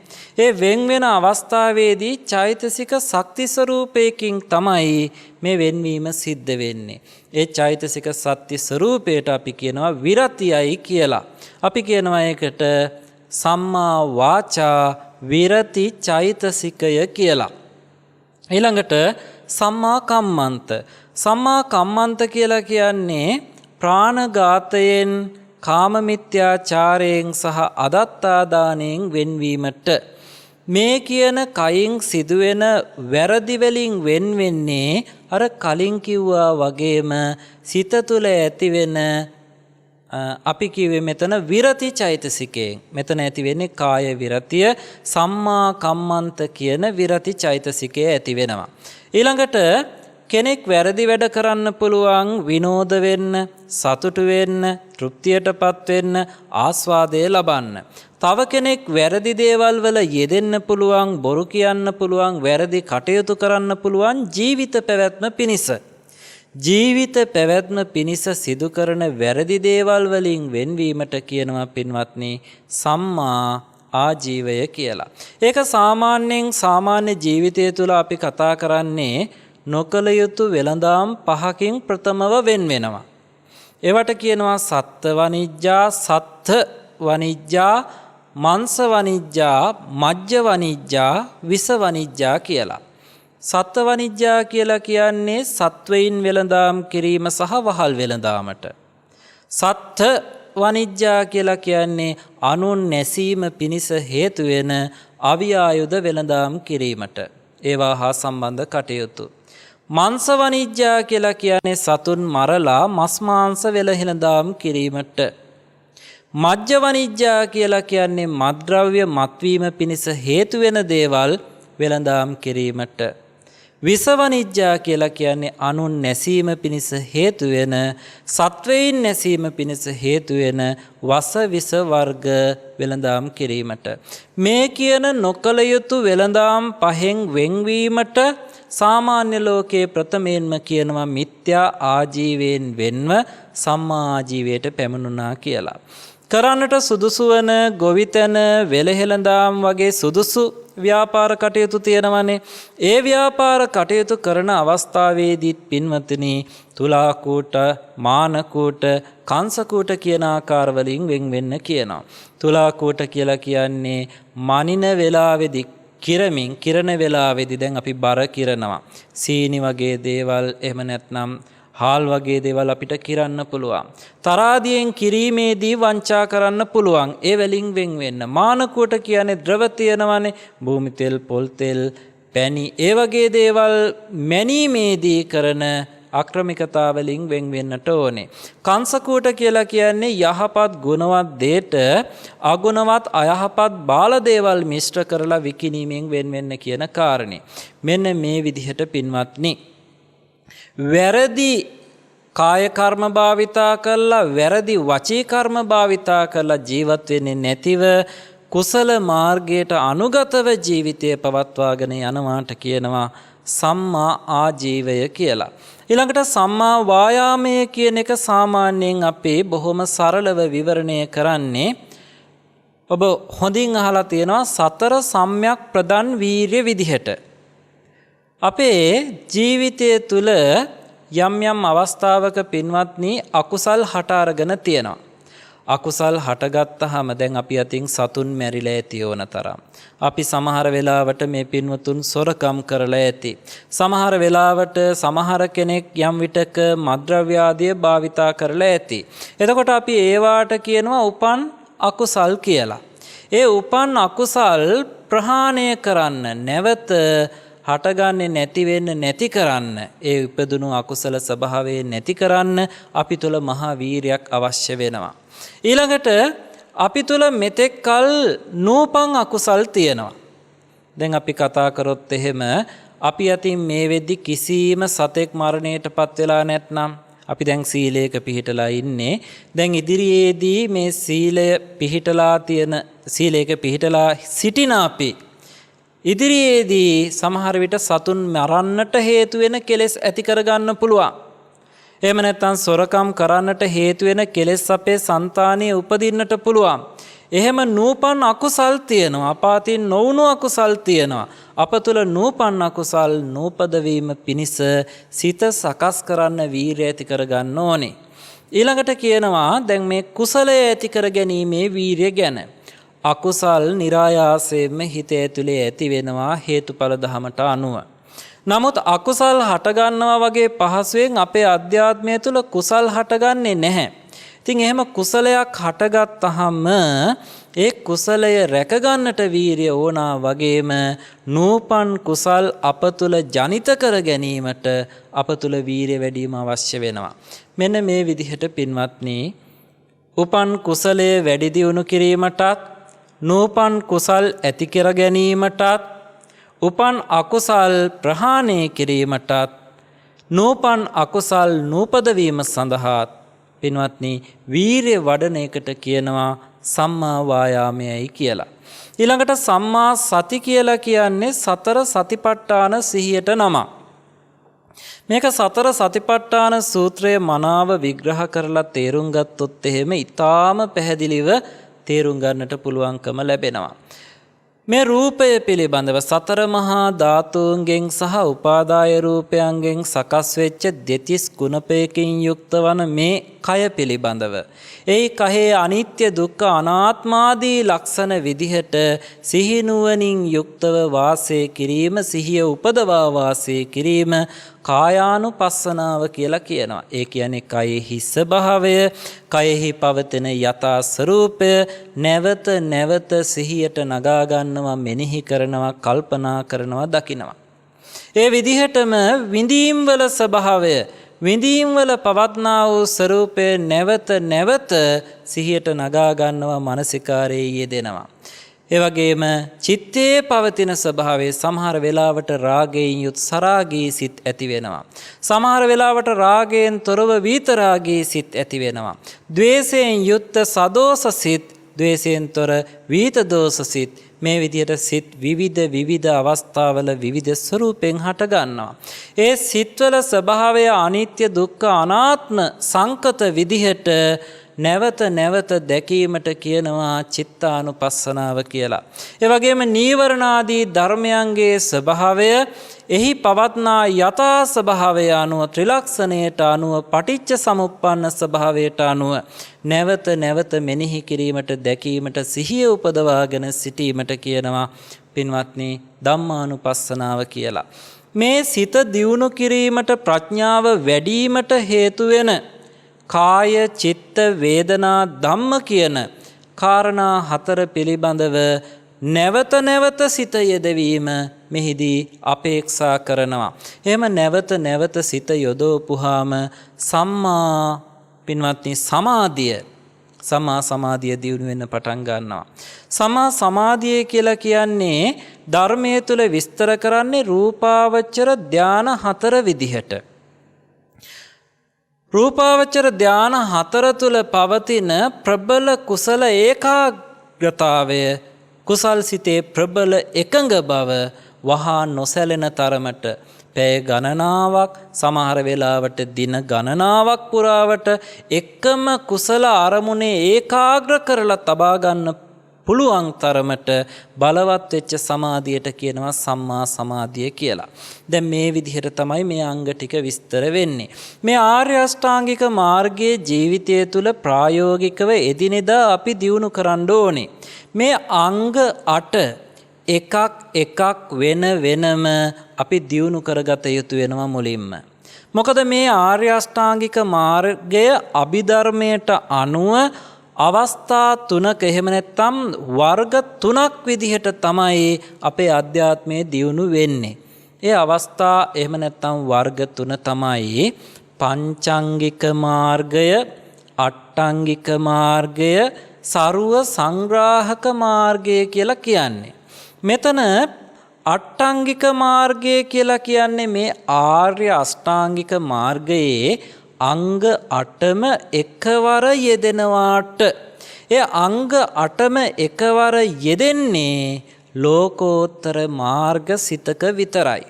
[SPEAKER 1] ඒ වෙන් වෙන අවස්ථාවේදී චෛතසික ශක්ති ස්වરૂපයකින් තමයි මේ වෙන්වීම සිද්ධ වෙන්නේ. ඒ චෛතසික සත්‍ය ස්වરૂපයට අපි කියනවා විරතියයි කියලා. අපි කියනවා ඒකට සම්මා වාචා විරති චෛතසිකය කියලා. ඊළඟට සම්මා කම්මන්ත. සම්මා කම්මන්ත කියලා කියන්නේ ප්‍රාණඝාතයෙන්, කාමමිත්‍යාචාරයෙන් සහ අදත්තාදානයෙන් වෙන්වීමට. මේ කියන කයින් සිදුවෙන වැරදි වලින් වෙන් වෙන්නේ අර කලින් කිව්වා වගේම සිත තුළ ඇතිවෙන අපි කිව්වේ මෙතන විරති චෛතසිකයෙන්. මෙතන ඇති වෙන්නේ කාය විරතිය, සම්මා කම්මන්ත කියන විරති චෛතසිකය ඇති වෙනවා. ඊළඟට කෙනෙක් වැරදි වැඩ කරන්න පුළුවන් විනෝද වෙන්න, සතුටු වෙන්න, තෘප්තියටපත් වෙන්න, ආස්වාදය ලබන්න. තව කෙනෙක් වැරදි දේවල් වල යෙදෙන්න පුළුවන්, බොරු කියන්න පුළුවන්, වැරදි කටයුතු කරන්න පුළුවන් ජීවිත පැවැත්ම පිණිස. ජීවිත පැවැත්ම පිණිස සිදු කරන වැරදි දේවල් වලින් වෙන්වීමට කියනවා පින්වත්නි සම්මා ආජීවය කියලා. ඒක සාමාන්‍ය ජීවිතය තුළ අපි කතා කරන්නේ නොකල යුතු වෙළඳාම් 5කින් ප්‍රථමව වෙන් වෙනවා. ඒවට කියනවා සත්ත්ව වනිජ්ජා, සත්ත්ව වනිජ්ජා, මාංශ වනිජ්ජා, මජ්ජ වනිජ්ජා, විස වනිජ්ජා කියලා. සත්ත්ව වනිජ්ජා කියලා කියන්නේ සත්වයින් වෙළඳාම් කිරීම සහ වහල් වෙළඳාමට. සත්ත්ව වනිජ්ජා කියලා කියන්නේ අනුන් නැසීම පිණිස හේතු වෙන අවියායුධ වෙළඳාම් කිරීමට. ඒවා හා සම්බන්ධ කටයුතු. මාංශ වනිජ්ජා කියලා කියන්නේ සතුන් මරලා මස් මාංශ වෙළඳාම් කිරීමට. මජ්ජ වනිජ්ජා කියලා කියන්නේ මත්ද්‍රව්‍ය මත්වීම පිණිස හේතු වෙන දේවල් වෙළඳාම් කිරීමට. විස වනිජ්ජා කියලා කියන්නේ අනුන් නැසීම පිණිස හේතු වෙන, සත්වයින් නැසීම පිණිස හේතු වෙන වස විස වර්ග වෙළඳාම් කිරීමට. මේ කියන නොකල යුතු වෙළඳාම් 5න් වෙන්වීමට සාමාන්‍ය ලෝකයේ ප්‍රථමයෙන්ම කියනවා මිත්‍යා ආජීවයෙන් වෙන්ව සම්මා ආජීවයට පැමිණුණා කියලා. කරන්නට සුදුසු වන ගොවිතැන, වෙළහෙළඳාම් වගේ සුදුසු ව්‍යාපාර කටයුතු තියෙනවනේ. ඒ ව්‍යාපාර කටයුතු කරන අවස්ථාවේදීත් පින්වත්නි තුලාකූට, මානකූට, කංසකූට කියන ආකාරවලින් වෙන් වෙන්න කියනවා. තුලාකූට කියලා කියන්නේ මනින වෙලාවේදී කිරණ වෙලාවේදී දැන් අපි බර කිරනවා. සීනි වගේ දේවල්, එහෙම නැත්නම් හාල් වගේ දේවල් අපිට කිරන්න පුළුවන්. තරාදියෙන් කිරීමේදී වංචා කරන්න පුළුවන්. ඒ වලින් වෙන් වෙන්න. මානකුවට කියන්නේ ද්‍රව තියෙනවානේ. භූමි තෙල්, පොල් තෙල්, පැණි ඒ වගේ දේවල් මැනීමේදී කරන අක්‍රමිකතාවලින් වෙන් වෙන්නට ඕනේ. කංසකුවට කියලා කියන්නේ යහපත් ගුණවත් දේට අගුණවත් අයහපත් බාල දේවල් මිශ්‍ර කරලා විකිණීමෙන් වෙන් වෙන්න කියන කාරණේ. මෙන්න මේ විදිහට පින්වත්නි වැරදි කාය කර්ම භාවිතා කරලා වැරදි වචී කර්ම භාවිතා කරලා ජීවත් වෙන්නේ නැතිව කුසල මාර්ගයට අනුගතව ජීවිතය පවත්වාගෙන යනවාට කියනවා සම්මා ආජීවය කියලා. ඊළඟට සම්මා වායාමය කියන එක සාමාන්‍යයෙන් අපේ බොහොම සරලව විවරණය කරන්නේ ඔබ හොඳින් අහලා තියෙනවා සතර සම්‍යක් ප්‍රදන් වීර්ය විදිහට. අපේ ජීවිතය තුළ යම් යම් අවස්ථාවක පින්වත්නි අකුසල් හට අරගෙන තියෙනවා. අකුසල් හටගත්තාම දැන් අපි අතින් සතුන් මැරිලා ඇති ඕන තරම්. අපි සමහර වෙලාවට මේ පින්වතුන් සොරකම් කරලා ඇති. සමහර වෙලාවට සමහර කෙනෙක් යම් විටක මද්ද්‍රව්‍ය ආදිය භාවිතා කරලා ඇති. එතකොට අපි ඒවාට කියනවා උපන් අකුසල් කියලා. ඒ උපන් අකුසල් ප්‍රහාණය කරන්න නැවත හටගන්නේ නැති වෙන්න නැති කරන්න ඒ උපදුණු අකුසල ස්වභාවය නැති කරන්න අපි තුල මහා වීරියක් අවශ්‍ය වෙනවා. ඊළඟට අපි තුල මෙතෙක් කල් නූපන් අකුසල් තියෙනවා. දැන් අපි කතා කරොත් එහෙම අපි අතින් මේ වෙද්දි කිසිම සතෙක් මරණයටපත් වෙලා නැත්නම් අපි දැන් සීලයක පිහිටලා ඉන්නේ. දැන් ඉදිරියේදී මේ සීලය පිහිටලා තියෙන සීලයක පිහිටලා සිටින අපි ඉදිරියේදී සමහර විට සතුන් මරන්නට හේතු වෙන කෙලෙස් ඇති කරගන්න පුළුවන්. එහෙම නැත්නම් සොරකම් කරන්නට හේතු වෙන කෙලෙස් අපේ సంతානිය උපදින්නට පුළුවන්. එහෙම නූපන් අකුසල් තියෙනවා. අපාතින් නොවුණු අකුසල් තියෙනවා. අප තුළ නූපන් අකුසල් නූපද වීම පිණිස සිත සකස් කරන්න වීරිය ඇති කරගන්න ඕනේ. ඊළඟට කියනවා දැන් මේ කුසලය ඇති කර ගැනීමේ වීරිය ගැන. අකුසල් નિરાයාසයෙන්ම හිත ඇතුලේ ඇති වෙනවා හේතුඵල ධමයට අනුව. නමුත් අකුසල් හටගන්නවා වගේ පහසුවෙන් අපේ අධ්‍යාත්මය තුළ කුසල් හටගන්නේ නැහැ. ඉතින් එහෙම කුසලයක් හටගත්තාම ඒ කුසලය රැකගන්නට වීරිය ඕනා වගේම නූපන් කුසල් අප තුළ ජනිත කර ගැනීමට අප තුළ වීරිය වැඩිම අවශ්‍ය වෙනවා. මෙන්න මේ විදිහට පින්වත්නි උපන් කුසලයේ වැඩි දියුණු කිරීමටත් නූපන් කුසල් ඇති කර ගැනීමටත් උපන් අකුසල් ප්‍රහාණය කිරීමටත් නූපන් අකුසල් නූපද වීම සඳහා පින්වත්නි වීරිය වඩන එකට කියනවා සම්මා වායාමයයි කියලා. ඊළඟට සම්මා සති කියලා කියන්නේ සතර සතිපට්ඨාන සිහියට නම. මේක සතර සතිපට්ඨාන සූත්‍රයේ මනාව විග්‍රහ කරලා තේරුම් ගත්තොත් එහෙම ඊටාම පැහැදිලිව තේරුම් ගන්නට පුළුවන්කම ලැබෙනවා. මේ රූපය පිළිබඳව සතර මහා ධාතුන්ගෙන් සහ උපාදාය රූපයන්ගෙන් සකස් වෙච්ච දෙතිස් ගුණපයකින් යුක්ත වන මේ කය පිළිබඳව ඒ කයේ අනිත්‍ය දුක්ඛ අනාත්මාදී ලක්ෂණ විදිහට සිහිනුවණින් යුක්තව වාසය කිරීම සිහිය උපදවා වාසය කිරීම කායානුපස්සනාව කියලා කියනවා. ඒ කියන්නේ කයෙහි ස්වභාවය, කයෙහි පවතින යථා ස්වરૂපය නැවත නැවත සිහියට නගා ගන්නවා, මෙනෙහි කරනවා, කල්පනා කරනවා, දකිනවා. ඒ විදිහටම විඳීම් වල ස්වභාවය, විඳීම් වල පවත්නා වූ ස්වરૂපය නැවත නැවත සිහියට නගා ගන්නවා, මානසිකාරයේ යෙදෙනවා. ඒ වගේම චිත්තයේ පවතින ස්වභාවයේ සමහර වෙලාවට රාගයෙන් යුත් සරාගී සිත් ඇති වෙනවා. සමහර වෙලාවට රාගයෙන් තොරව විතරාගී සිත් ඇති වෙනවා. ද්වේෂයෙන් යුත් සදෝෂ සිත්, ද්වේෂයෙන් තොර විත දෝෂ සිත්, මේ විදිහට සිත් විවිධ අවස්ථාවල විවිධ ස්වරූපෙන් හට ගන්නවා. ඒ සිත්වල ස්වභාවය අනිත්‍ය දුක්ඛ අනාත්ම සංකත විදිහට නැවත නැවත දැකීමට කියනවා චිත්තානුපස්සනාව කියලා. ඒ වගේම නීවරණාදී ධර්මයන්ගේ ස්වභාවය, එහි පවත්නා යථා ස්වභාවය අනුව, ත්‍රිලක්ෂණයට අනුව, පටිච්ච සමුප්පන්න ස්වභාවයට අනුව නැවත නැවත මෙනෙහි කිරීමට, දැකීමට, සිහිය උපදවාගෙන සිටීමට කියනවා පින්වත්නි ධම්මානුපස්සනාව කියලා. මේ සිත දියුණු කිරීමට ප්‍රඥාව වැඩිවීමට හේතු වෙන කාය, චිත්ත, වේදනා, ධම්ම කියන කාරණා 4 පිළිබඳව නැවත නැවත සිත යෙදවීම මෙහිදී අපේක්ෂා කරනවා. එහෙම නැවත නැවත සිත යොදවපුවාම සම්මා පින්වත්නි සම්මා සමාධිය දියුණු වෙන්න පටන් ගන්නවා. සම්මා සමාධිය කියලා කියන්නේ ධර්මයේ තුල විස්තර කරන්නේ රූපාවචර ධාන 4 විදිහට. රූපාවචර ධාන 4 තුල පවතින ප්‍රබල කුසල ඒකාග්‍රතාවය, කුසල් සිතේ ප්‍රබල එකඟ බව වහා නොසැලෙන තරමට පැය ගණනාවක්, සමහර වෙලාවට දින ගණනාවක් පුරාවට එකම කුසල අරමුණේ ඒකාග්‍ර කරලා තබා ගන්න පුළුවන් තරමට බලවත් වෙච්ච සමාධියට කියනවා සම්මා සමාධිය කියලා. දැන් මේ විදිහට තමයි මේ අංග ටික විස්තර වෙන්නේ. මේ ආර්ය අෂ්ටාංගික මාර්ගයේ ජීවිතය තුළ ප්‍රායෝගිකව එදිනෙදා අපි දියුණු කරන්න ඕනේ. මේ අංග 8 එකක් වෙන වෙනම අපි දියුණු කරගත යුතු වෙනවා මුලින්ම. මොකද මේ ආර්ය අෂ්ටාංගික මාර්ගය අභිධර්මයට අනුව අවස්ථා 3ක එහෙම නැත්නම් වර්ග 3ක් විදිහට තමයි අපේ අධ්‍යාත්මයේ දියුණු වෙන්නේ. ඒ අවස්ථා එහෙම නැත්නම් වර්ග 3 තමයි පංචාංගික මාර්ගය, අට්ටාංගික මාර්ගය, සරුව සංග්‍රාහක මාර්ගය කියලා කියන්නේ. මෙතන අට්ටාංගික මාර්ගය කියලා කියන්නේ මේ ආර්ය අෂ්ටාංගික මාර්ගයේ අංග 8ම එකවර යෙදෙනවාට. ඒ අංග 8ම එකවර යෙදෙන්නේ ලෝකෝත්තර මාර්ග සිතක විතරයි.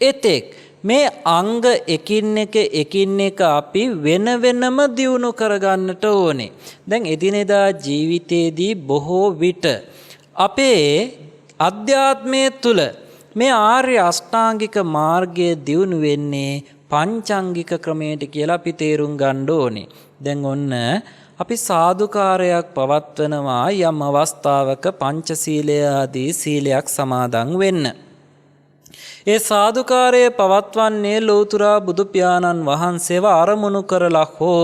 [SPEAKER 1] එතෙක් මේ අංග එකින් එක අපි වෙන වෙනම දියුණු කරගන්නට ඕනේ. දැන් එදිනෙදා ජීවිතයේදී බොහෝ විට අපේ අධ්‍යාත්මයේ තුල මේ ආර්ය අෂ්ටාංගික මාර්ගයේ දියුණු වෙන්නේ පංචාංගික ක්‍රමයට කියලා අපි තේරුම් ගන්න ඕනේ. දැන් ඔන්න අපි සාදුකාරයක් පවත්වනවා යම් අවස්ථාවක පංචශීලය ආදී සීලයක් සමාදන් වෙන්න. ඒ සාදුකාරය පවත්වන්නේ ලෞතර බුදු පියාණන් වහන්සේව අරමුණු කරලා හෝ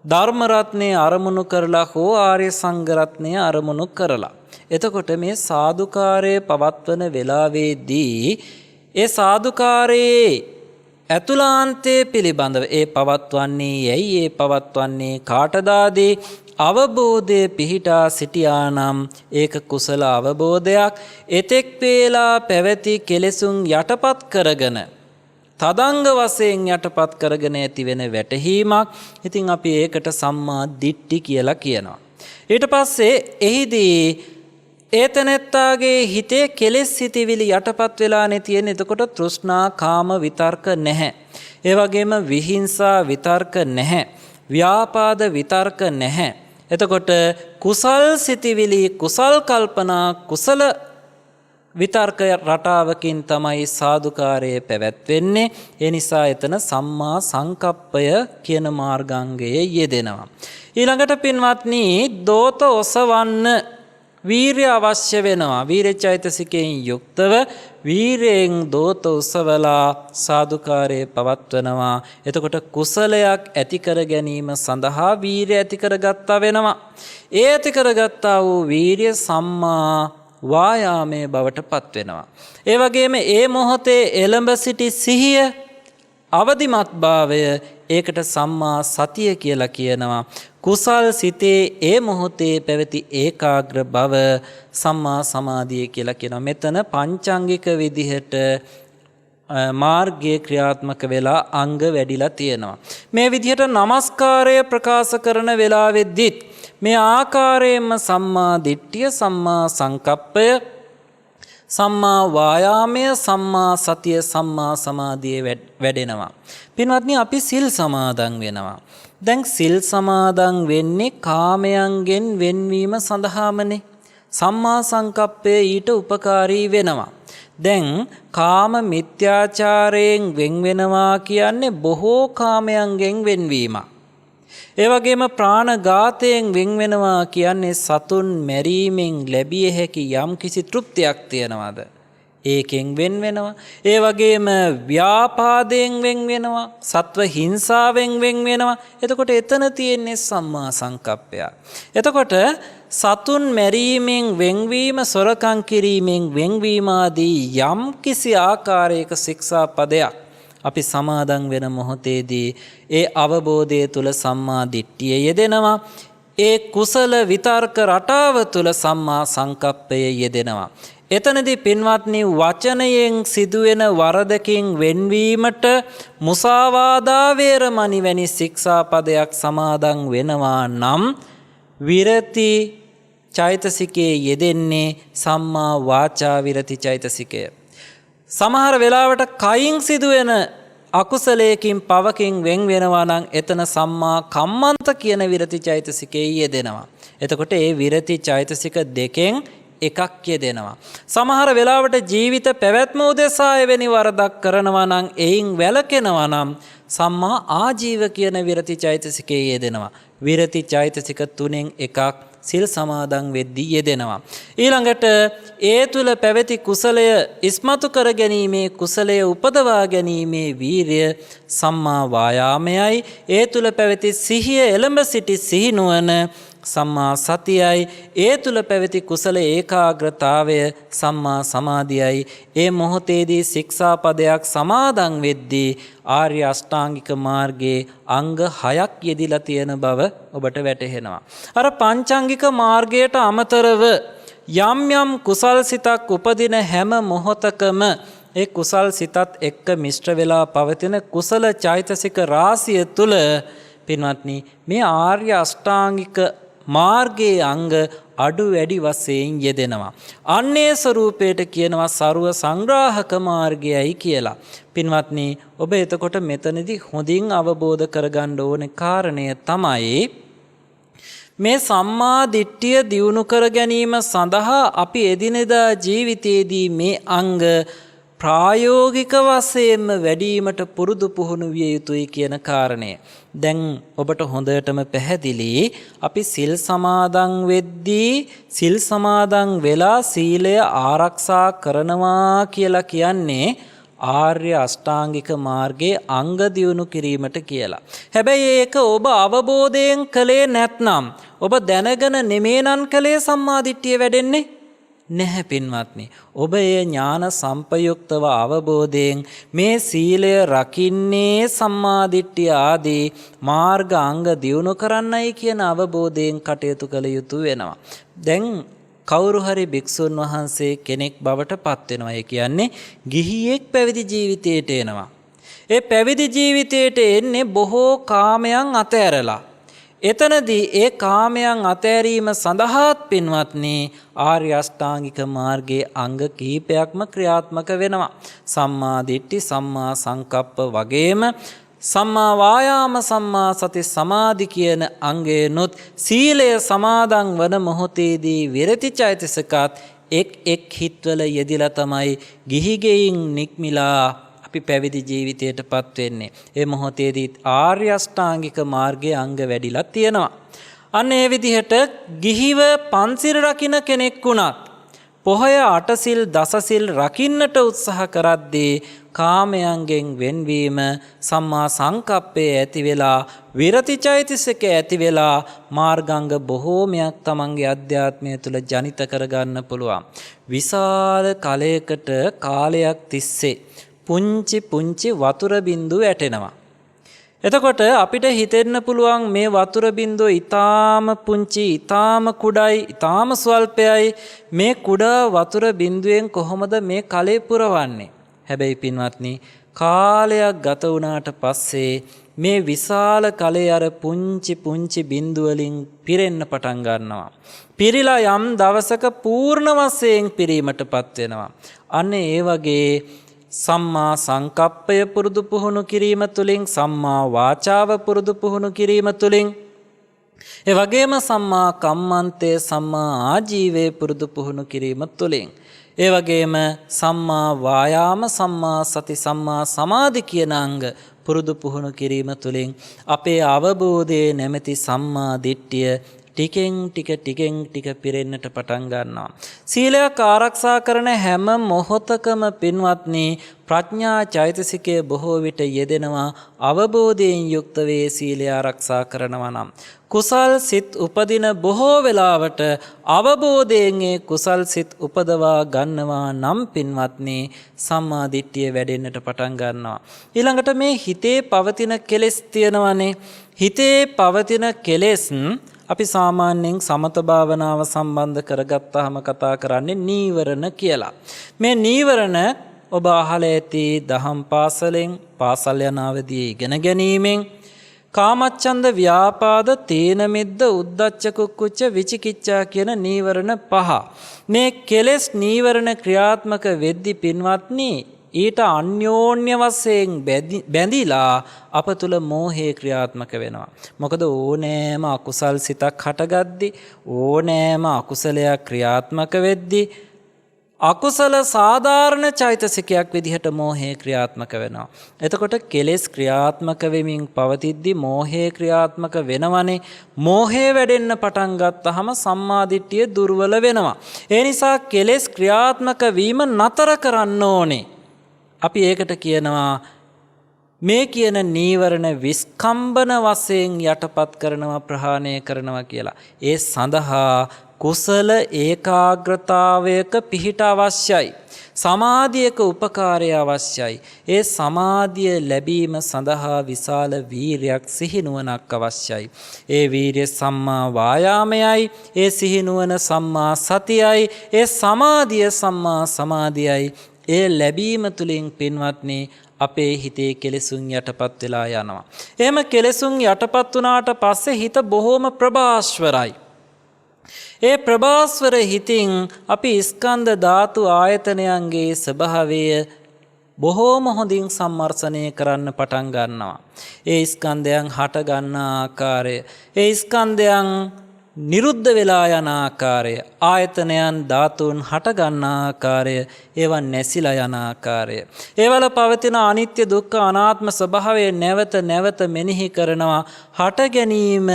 [SPEAKER 1] ධර්ම රත්නය අරමුණු කරලා හෝ ආර්ය සංඝ රත්නය අරමුණු කරලා. එතකොට මේ සාදුකාරය පවත්වන වෙලාවේදී ඒ සාදුකාරයේ ඇතුළාන්තයේ පිළිබඳව ඒ පවත්වන්නේ යැයි ඒ පවත්වන්නේ කාටදාදී අවබෝධයේ පිහිටා සිටියා නම් ඒක කුසල අවබෝධයක්. එතෙක් වේලා පැවති කෙලෙසුන් යටපත් කරගෙන තදංග වශයෙන් යටපත් කරගෙන ඇති වෙන වැටහීමක්. ඉතින් අපි ඒකට සම්මා දිට්ඨි කියලා කියනවා. ඊට පස්සේ එහිදී ඒතනෙත්තාගේ හිතේ කෙලෙස් සිතිවිලි යටපත් වෙලානේ තියෙන්නේ. එතකොට තෘෂ්ණා කාම විතර්ක නැහැ. ඒ වගේම විහිංසා විතර්ක නැහැ. ව්‍යාපාද විතර්ක නැහැ. එතකොට කුසල් සිතිවිලි, කුසල් කල්පනා, කුසල විතර්ක රටාවකින් තමයි සාදුකාරයේ පැවැත්වෙන්නේ. ඒ නිසා එතන සම්මා සංකප්පය කියන මාර්ගාංගයේ යෙදෙනවා. ඊළඟට පින්වත්නි, දෝත ඔසවන්න වීරය අවශ්‍ය වෙනවා. වීරය චෛතසිකයෙන් යුක්තව වීරයෙන් දෝත උසවලා සාදුකාරයේ පවත්වනවා. එතකොට කුසලයක් ඇති කර ගැනීම සඳහා වීරය ඇති කරගත්තා වෙනවා. ඒ ඇති කරගත්තා වූ වීරය සම්මා වායාමයේ බවට පත් වෙනවා. ඒ වගේම ඒ මොහොතේ එළඹ සිටි සිහිය, අවදිමත් භාවය, ඒකට සම්මා සතිය කියලා කියනවා. කුසල් සිතේ ඒ මොහොතේ පැවති ඒකාග්‍ර බව සම්මා සමාධිය කියලා කියනවා. මෙතන පංචාංගික විදිහට මාර්ගයේ ක්‍රියාත්මක වෙලා අංග වැඩිලා තියෙනවා. මේ විදිහට නමස්කාරය ප්‍රකාශ කරන වෙලාවෙද්දිත් මේ ආකාරයෙන්ම සම්මා දිට්ඨිය, සම්මා සංකප්පය, සම්මා වායාමය, සම්මා සතිය, සම්මා සමාධිය වැඩෙනවා. පින්වත්නි, අපි සිල් සමාදන් වෙනවා. දැන් සිල් සමාදන් වෙන්නේ කාමයන්ගෙන් වෙන්වීම සඳහාමනේ. සම්මා සංකප්පය ඊට උපකාරී වෙනවා. දැන් කාම මිත්‍යාචාරයෙන් වෙන් වෙනවා කියන්නේ බොහෝ කාමයන්ගෙන් වෙන්වීමක්. ඒ වගේම ප්‍රාණඝාතයෙන් වෙන් වෙනවා කියන්නේ සතුන් මැරීමෙන් ලැබිය හැකි යම් කිසි තෘප්තියක් තියනවාද? ඒකෙන් වෙන් වෙනවා. ඒ වගේම ව්‍යාපාදයෙන් වෙන් වෙනවා. සත්ව හිංසාවෙන් වෙන් වෙනවා. එතකොට එතන තියෙන්නේ සම්මා සංකප්පය. එතකොට සතුන් මැරීමෙන් වෙන්වීම, සොරකම් කිරීමෙන් වෙන්වීම ආදී යම් කිසි ආකාරයක ශික්ෂා පදයක් අපි සමාදන් වෙන මොහොතේදී ඒ අවබෝධය තුල සම්මා දිට්ඨිය යෙදෙනවා. ඒ කුසල විතර්ක රටාව තුල සම්මා සංකප්පය යෙදෙනවා. එතනදී පින්වත්නි, වචනයෙන් සිදුවෙන වරදකින් වෙන්වීමට මුසාවාදා වේරමණි වැනි ශික්ෂා පදයක් සමාදන් වෙනවා නම් විරති චෛතසිකයේ යෙදෙන්නේ සම්මා වාචා විරති චෛතසිකය. සමහර වෙලාවට කයින් සිදුවෙන අකුසලයකින් පවකින් වෙන් වෙනවා නම් එතන සම්මා කම්මන්ත කියන විරති චෛතසිකයේ යෙදෙනවා. එතකොට ඒ විරති චෛතසික දෙකෙන් එකක් යෙදෙනවා. සමහර වෙලාවට ජීවිත පැවැත්ම උදෙසා එවැනි වරදක් කරනවා නම් එයින් වැළකෙනවා නම් සම්මා ආජීව කියන විරති චෛතසිකයේ යෙදෙනවා. විරති චෛතසික තුනෙන් එකක් සිල් සමාදන් වෙද්දී යෙදෙනවා. ඊළඟට ඒ තුල පැවති කුසලය ඉස්මතු කර ගැනීමේ, කුසලය උපදවා ගැනීමේ වීරිය සම්මා වායාමයයි. ඒ තුල පැවති සිහිය එළඹ සිටි සිහිනුවන සම්මා සතියයි. ඒ තුල පැවති කුසල ඒකාග්‍රතාවය සම්මා සමාධියයි. ඒ මොහොතේදී ශික්ෂා පදයක් සමාදන් වෙද්දී ආර්ය අෂ්ටාංගික මාර්ගයේ අංග 6ක් යෙදිලා තියෙන බව ඔබට වැටහෙනවා. අර පංචාංගික මාර්ගයට අමතරව යම් යම් කුසල් සිතක් උපදින හැම මොහොතකම ඒ කුසල් සිතත් එක්ක මිශ්‍ර වෙලා පවතින කුසල චෛතසික රාශිය තුල පින්වත්නි, මේ ආර්ය අෂ්ටාංගික මාර්ගයේ අංග අඩු වැඩි වශයෙන් යෙදෙනවා. අන්නේ ස්වરૂපයට කියනවා ਸਰව සංග්‍රාහක මාර්ගයයි කියලා. පින්වත්නි, ඔබ එතකොට මෙතනදී හොඳින් අවබෝධ කරගන්න ඕනේ කාරණය තමයි මේ සම්මා දිට්ඨිය දියුණු කර ගැනීම සඳහා අපි එදිනෙදා ජීවිතයේදී මේ අංග ප්‍රායෝගික වශයෙන්ම වැඩිවීමට පුරුදු පුහුණු විය යුතුයි කියන කාරණය. දැන් ඔබට හොඳටම පැහැදිලි, අපි සිල් සමාදන් වෙද්දී සිල් සමාදන් වෙලා සීලය ආරක්ෂා කරනවා කියලා කියන්නේ ආර්ය අෂ්ටාංගික මාර්ගයේ අංග දියුණු කිරීමට කියලා. හැබැයි ඒක ඔබ අවබෝධයෙන් කළේ නැත්නම්, ඔබ දැනගෙන නෙමේනම් කළේ සම්මා දිට්ඨිය වැඩෙන්නේ නැහැ පින්වත්නි. ඔබ ඒ ඥාන සම්පයුක්තව අවබෝධයෙන් මේ සීලය රකින්නේ සම්මා දිට්ඨිය ආදී මාර්ග අංග දියුණු කරන්නයි කියන අවබෝධයෙන් කටයුතු කළ යුතු වෙනවා. දැන් කවුරු හරි භික්ෂුන් වහන්සේ කෙනෙක් බවට පත් වෙනවා. ඒ කියන්නේ ගිහියෙක් පැවිදි ජීවිතයට එනවා. ඒ පැවිදි ජීවිතයට එන්නේ බොහෝ කාමයන් අතෑරලා. එතනදී ඒ කාමයන් අතෑරීම සඳහාත් පින්වත්නි, ආර්ය අෂ්ටාංගික මාර්ගයේ අංග කිහිපයක්ම ක්‍රියාත්මක වෙනවා. සම්මා දිට්ඨි, සම්මා සංකප්ප වගේම සම්මා වායාම, සම්මා සති, සමාධි කියන අංගයනොත් සීලය සමාදන් වන මොහොතේදී විරති චෛතසිකත් එක් හිත්වල යෙදිලා තමයි ගිහිගෙයින් නික්මිලා අපි පැවිදි ජීවිතයටපත් වෙන්නේ. ඒ මොහොතේදී ආර්ය අෂ්ටාංගික මාර්ගයේ අංග වැඩිලා තියෙනවා. අන්න ඒ විදිහට ගිහිව පන්සිල් රකින්න කෙනෙක් වුණත් පොහොය අටසිල් දසසිල් රකින්නට උත්සාහ කරද්දී කාමයන්ගෙන් වෙන්වීම සම්මා සංකප්පේ ඇති වෙලා විරති චෛතසික ඇති වෙලා මාර්ගාංග බොහෝමයක් තමන්ගේ අධ්‍යාත්මය තුළ ජනිත කරගන්න පුළුවන්. විශාල කාලයක් තිස්සේ පුංචි වතුර බින්දු වැටෙනවා. එතකොට අපිට හිතෙන්න පුළුවන් මේ වතුර බින්දුව ඊටාම පුංචි, ඊටාම කුඩායි, ඊටාම ස්වල්පයයි. මේ කුඩා වතුර බින්දුවෙන් කොහොමද මේ කලේ පුරවන්නේ? හැබැයි පින්වත්නි, කාලයක් ගත වුණාට පස්සේ මේ විශාල කලේ අර පුංචි බින්දු වලින් පිරෙන්න පටන් ගන්නවා. පිරීලා යම් දවසක පූර්ණ වශයෙන් පිරීමටපත් වෙනවා. අන්න ඒ වගේ සම්මා සංකප්පය පුරුදු පුහුණු කිරීම තුළින්, සම්මා වාචාව පුරුදු පුහුණු කිරීම තුළින්, ඒ වගේම සම්මා කම්මන්තේ, සම්මා ආජීවයේ පුරුදු පුහුණු කිරීම තුළින්, ඒ වගේම සම්මා වායාම, සම්මා සති, සම්මා සමාධි කියන අංග පුරුදු පුහුණු කිරීම තුළින් අපේ අවබෝධයේ නැමැති සම්මා දිට්ඨිය ටිකෙන් ටික පිරෙන්නට පටන් ගන්නවා. සීලයක් ආරක්ෂා කරන හැම මොහොතකම පින්වත්නි ප්‍රඥා චෛතසිකය බොහෝ විට යෙදෙනවා අවබෝධයෙන් යුක්ත වේ සීලය ආරක්ෂා කරනවා නම්. කුසල් සිත් උපදින බොහෝ වෙලාවට අවබෝධයෙන් ඒ කුසල් සිත් උපදවා ගන්නවා නම් පින්වත්නි සම්මා දිට්ඨිය වැඩෙන්නට පටන් ගන්නවා. ඊළඟට මේ හිතේ පවතින කෙලෙස් තියෙනවනේ. හිතේ පවතින කෙලෙස් අපි සාමාන්‍යයෙන් සමත භාවනාව සම්බන්ධ කරගත්තාම කතා කරන්නේ නීවරණ කියලා. මේ නීවරණ ඔබ අහලා ඇති දහම් පාසලෙන් පාසල් යන අවදී ඉගෙන ගැනීමෙන් කාමච්ඡන්ද ව්‍යාපාද තීන මිද්ද උද්ධච්ච කුක්කුච්ච විචිකිච්ඡා කියන නීවරණ පහ. මේ කෙලෙස් නීවරණ ක්‍රියාත්මක වෙද්දී පින්වත්නි ඊට අන්‍යෝන්‍ය වශයෙන් බැඳිලා අප තුල මෝහය ක්‍රියාත්මක වෙනවා. මොකද ඕනෑම අකුසල් සිතක් හටගද්දී ඕනෑම අකුසලයක් ක්‍රියාත්මක වෙද්දී අකුසල සාධාරණ චෛතසිකයක් විදිහට මෝහය ක්‍රියාත්මක වෙනවා. එතකොට කෙලෙස් ක්‍රියාත්මක වෙමින් පවතිද්දී මෝහය ක්‍රියාත්මක වෙනවනේ. මෝහය වැඩෙන්න පටන් ගත්තාම සම්මා දිට්ඨිය දුර්වල වෙනවා. ඒ නිසා කෙලෙස් ක්‍රියාත්මක වීම නතර කරන්න ඕනේ. අපි ඒකට කියනවා මේ කියන නීවරණ විස්කම්බන වශයෙන් යටපත් කරනවා ප්‍රහාණය කරනවා කියලා. ඒ සඳහා කුසල ඒකාග්‍රතාවයක පිහිට අවශ්‍යයි. සමාධියක උපකාරය අවශ්‍යයි. ඒ සමාධිය ලැබීම සඳහා විශාල වීරයක් සිහිනුවණක් අවශ්‍යයි. ඒ වීරිය සම්මා වායාමයයි. ඒ සිහිනුවණ සම්මා සතියයි. ඒ සමාධිය සම්මා සමාධියයි. ඒ ලැබීම තුළින් පින්වත්නි අපේ හිතේ කෙලෙසුන් යටපත් වෙලා යනවා. එහෙම කෙලෙසුන් යටපත් වුණාට පස්සේ හිත බොහෝම ප්‍රභාස්වරයි. ඒ ප්‍රභාස්වර හිතින් අපි ස්කන්ධ ධාතු ආයතනයන්ගේ ස්වභාවය බොහෝම හොඳින් සම්මර්ෂණය කරන්න පටන් ගන්නවා. ඒ ස්කන්ධයන් හට ගන්න ආකාරය, ඒ ස්කන්ධයන් නිරුද්ධ වෙලා යන ආකාරය, ආයතනයන් ධාතුන් හට ගන්න ආකාරය, ඒවා නැසිලා යන ආකාරය, ඒවල පවතින අනිත්‍ය දුක්ඛ අනාත්ම ස්වභාවය නැවත නැවත මෙනෙහි කරනවා. හට ගැනීම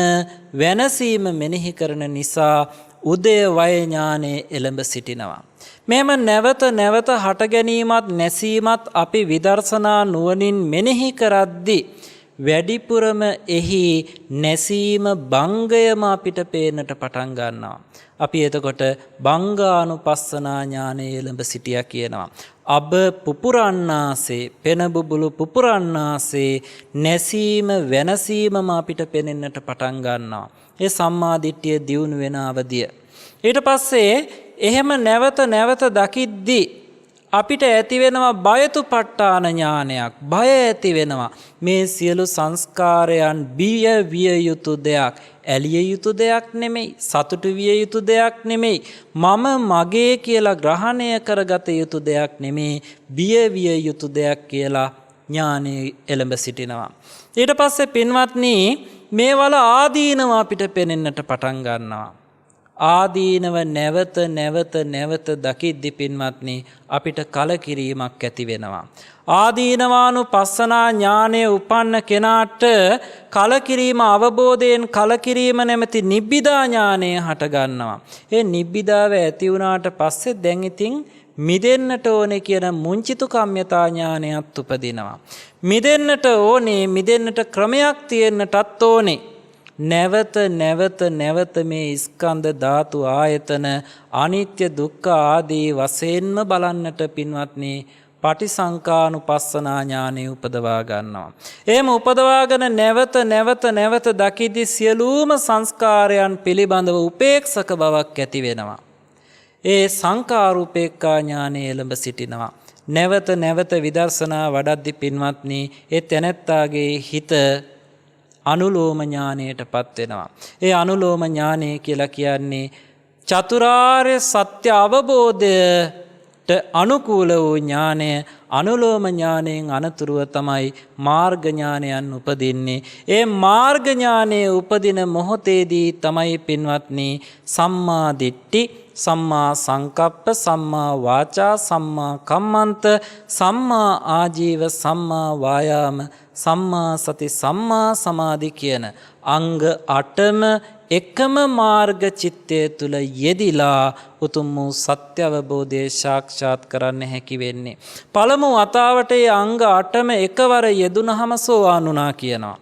[SPEAKER 1] වෙනසීම මෙනෙහි කරන නිසා උදය වය ඥානෙ එළඹ සිටිනවා. මෙම නැවත නැවත හට ගැනීමත් නැසීමත් අපි විදර්ශනා නුවණින් මෙනෙහි කරද්දී වැඩිපුරම එහි නැසීම භංගයම අපිට පේන්නට පටන් ගන්නවා. අපි එතකොට භංගානුපස්සනා ඥානය එළඹ සිටියා කියනවා. අබ පුපුරන්නාසේ, පෙන බුබුලු පුපුරන්නාසේ නැසීම වෙනසීමම අපිට පෙනෙන්නට පටන් ගන්නවා. ඒ සම්මා දිට්ඨිය දියුණු වෙන අවදිය. ඊට පස්සේ එහෙම නැවත නැවත දකිද්දී අපිට ඇති වෙනවා බයතුපට්ඨාන ඥානයක්. බය ඇති වෙනවා. මේ සියලු සංස්කාරයන් බිය විය යුතු දෙයක්, ඇලිය යුතු දෙයක් නෙමෙයි, සතුටු විය යුතු දෙයක් නෙමෙයි, මම මගේ කියලා ග්‍රහණය කරගත යුතු දෙයක් නෙමෙයි, බිය විය යුතු දෙයක් කියලා ඥානෙ එළඹ සිටිනවා. ඊට පස්සේ පින්වත්නි මේවල ආදීනව අපිට පෙනෙන්නට පටන් ගන්නවා. ආදීනව නැවත නැවත නැවත දකිද්දි පින්වත්නි අපිට කලකිරීමක් ඇති වෙනවා. ආදීනවානුපස්සනා ඥානය උපන්න කෙනාට කලකිරීම අවබෝධයෙන් කලකිරීම නැමැති නිබ්බිදා ඥානය හට ගන්නවා. ඒ නිබ්බිදාව ඇති වුණාට පස්සේ දැන් ඉතින් මිදෙන්නට ඕනේ කියන මුංචිතු කම්යතා ඥානයත් උපදිනවා. මිදෙන්නට ඕනේ, මිදෙන්නට ක්‍රමයක් තියෙන්නටත් ඕනේ. නැවත නැවත නැවත මේ ස්කන්ධ ධාතු ආයතන අනිත්‍ය දුක්ඛ ආදී වශයෙන්ම බලන්නට පින්වත්නි පටිසංකානුපස්සනා ඥානෙ උපදවා ගන්නවා. එහෙම උපදවාගෙන නැවත නැවත නැවත දකිද්දී සියලුම සංස්කාරයන් පිළිබඳව උපේක්ෂක බවක් ඇති වෙනවා. ඒ සංකාරූපේක්ඛා ඥානෙ එළඹ සිටිනවා. නැවත නැවත විදර්ශනා වඩද්දී පින්වත්නි ඒ තැනැත්තාගේ හිත අනුලෝම ඥානයටපත් වෙනවා. ඒ අනුලෝම ඥානය කියලා කියන්නේ චතුරාර්ය සත්‍ය අවබෝධයට අනුකූල වූ ඥානය. අනුලෝම ඥානයෙන් අනතුරුව තමයි මාර්ග ඥානයන් උපදින්නේ. ඒ මාර්ග ඥානයේ උපදින මොහොතේදී තමයි පින්වත්නි සම්මා දිට්ඨි, සම්මා සංකප්ප, සම්මා වාචා, සම්මා කම්මන්ත, සම්මා ආජීව, සම්මා වායාම, සම්මා සති, සම්මා සමාධි කියන අංග 8ම එකම මාර්ග චිත්තය තුල යෙදිලා උතුම් වූ සත්‍ය අවබෝධය සාක්ෂාත් කරන්න හැකි වෙන්නේ. පළමු වතාවට ඒ අංග 8ම එකවර යෙදුනහම සෝවාන් වුණා කියනවා.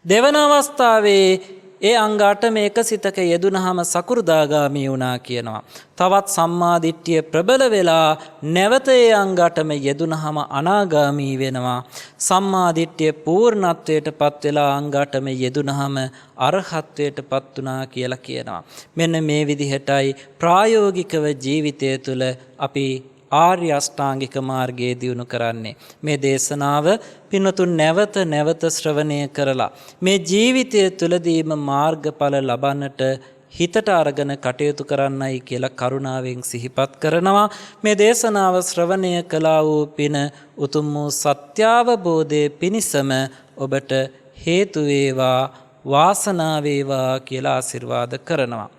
[SPEAKER 1] දෙවන අවස්ථාවේ ඒ අංග 8ම එක සිතක යෙදුනහම සකු르දාගාමී වුණා කියනවා. තවත් සම්මාදිට්ඨිය ප්‍රබල වෙලා නැවත ඒ අංග 8ම යෙදුනහම අනාගාමී වෙනවා. සම්මාදිට්ඨිය පූර්ණත්වයටපත් වෙලා අංග 8ම යෙදුනහම අරහත්ත්වයටපත් වුණා කියලා කියනවා. මෙන්න මේ විදිහටයි ප්‍රායෝගිකව ජීවිතය තුළ අපි ආර්ය අෂ්ටාංගික මාර්ගයේ දියුණු කරන්නේ. මේ දේශනාව පින්වතුන් නැවත නැවත ශ්‍රවණය කරලා මේ ජීවිතය තුළදීම මාර්ගඵල ලබන්නට හිතට අරගෙන කටයුතු කරන්නයි කියලා කරුණාවෙන් සිහිපත් කරනවා. මේ දේශනාව ශ්‍රවණය කළා වූ පින උතුම් වූ සත්‍යාවබෝධයේ පිණසම ඔබට හේතු වේවා වාසනාව වේවා කියලා ආශිර්වාද කරනවා.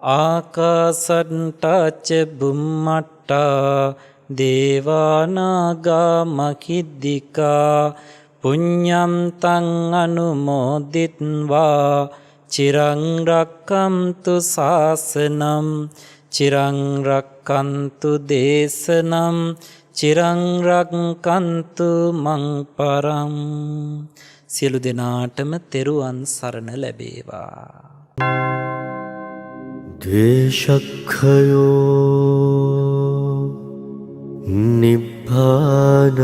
[SPEAKER 1] ආකාසට්ටච බුම්මට්ටා දේවානාගා මහිද්దికා පුඤ්ඤන්තං අනුමෝදිත්වා චිරං රක්ඛන්තු ශාසනං චිරං රක්ඛන්තු දේශනං චිරං රක්ඛන්තු මං පරං. සියලු දෙනාටම තෙරුවන් සරණ ලැබේවා.
[SPEAKER 2] ද්වේෂක්ඛයෝ නිබ්බානං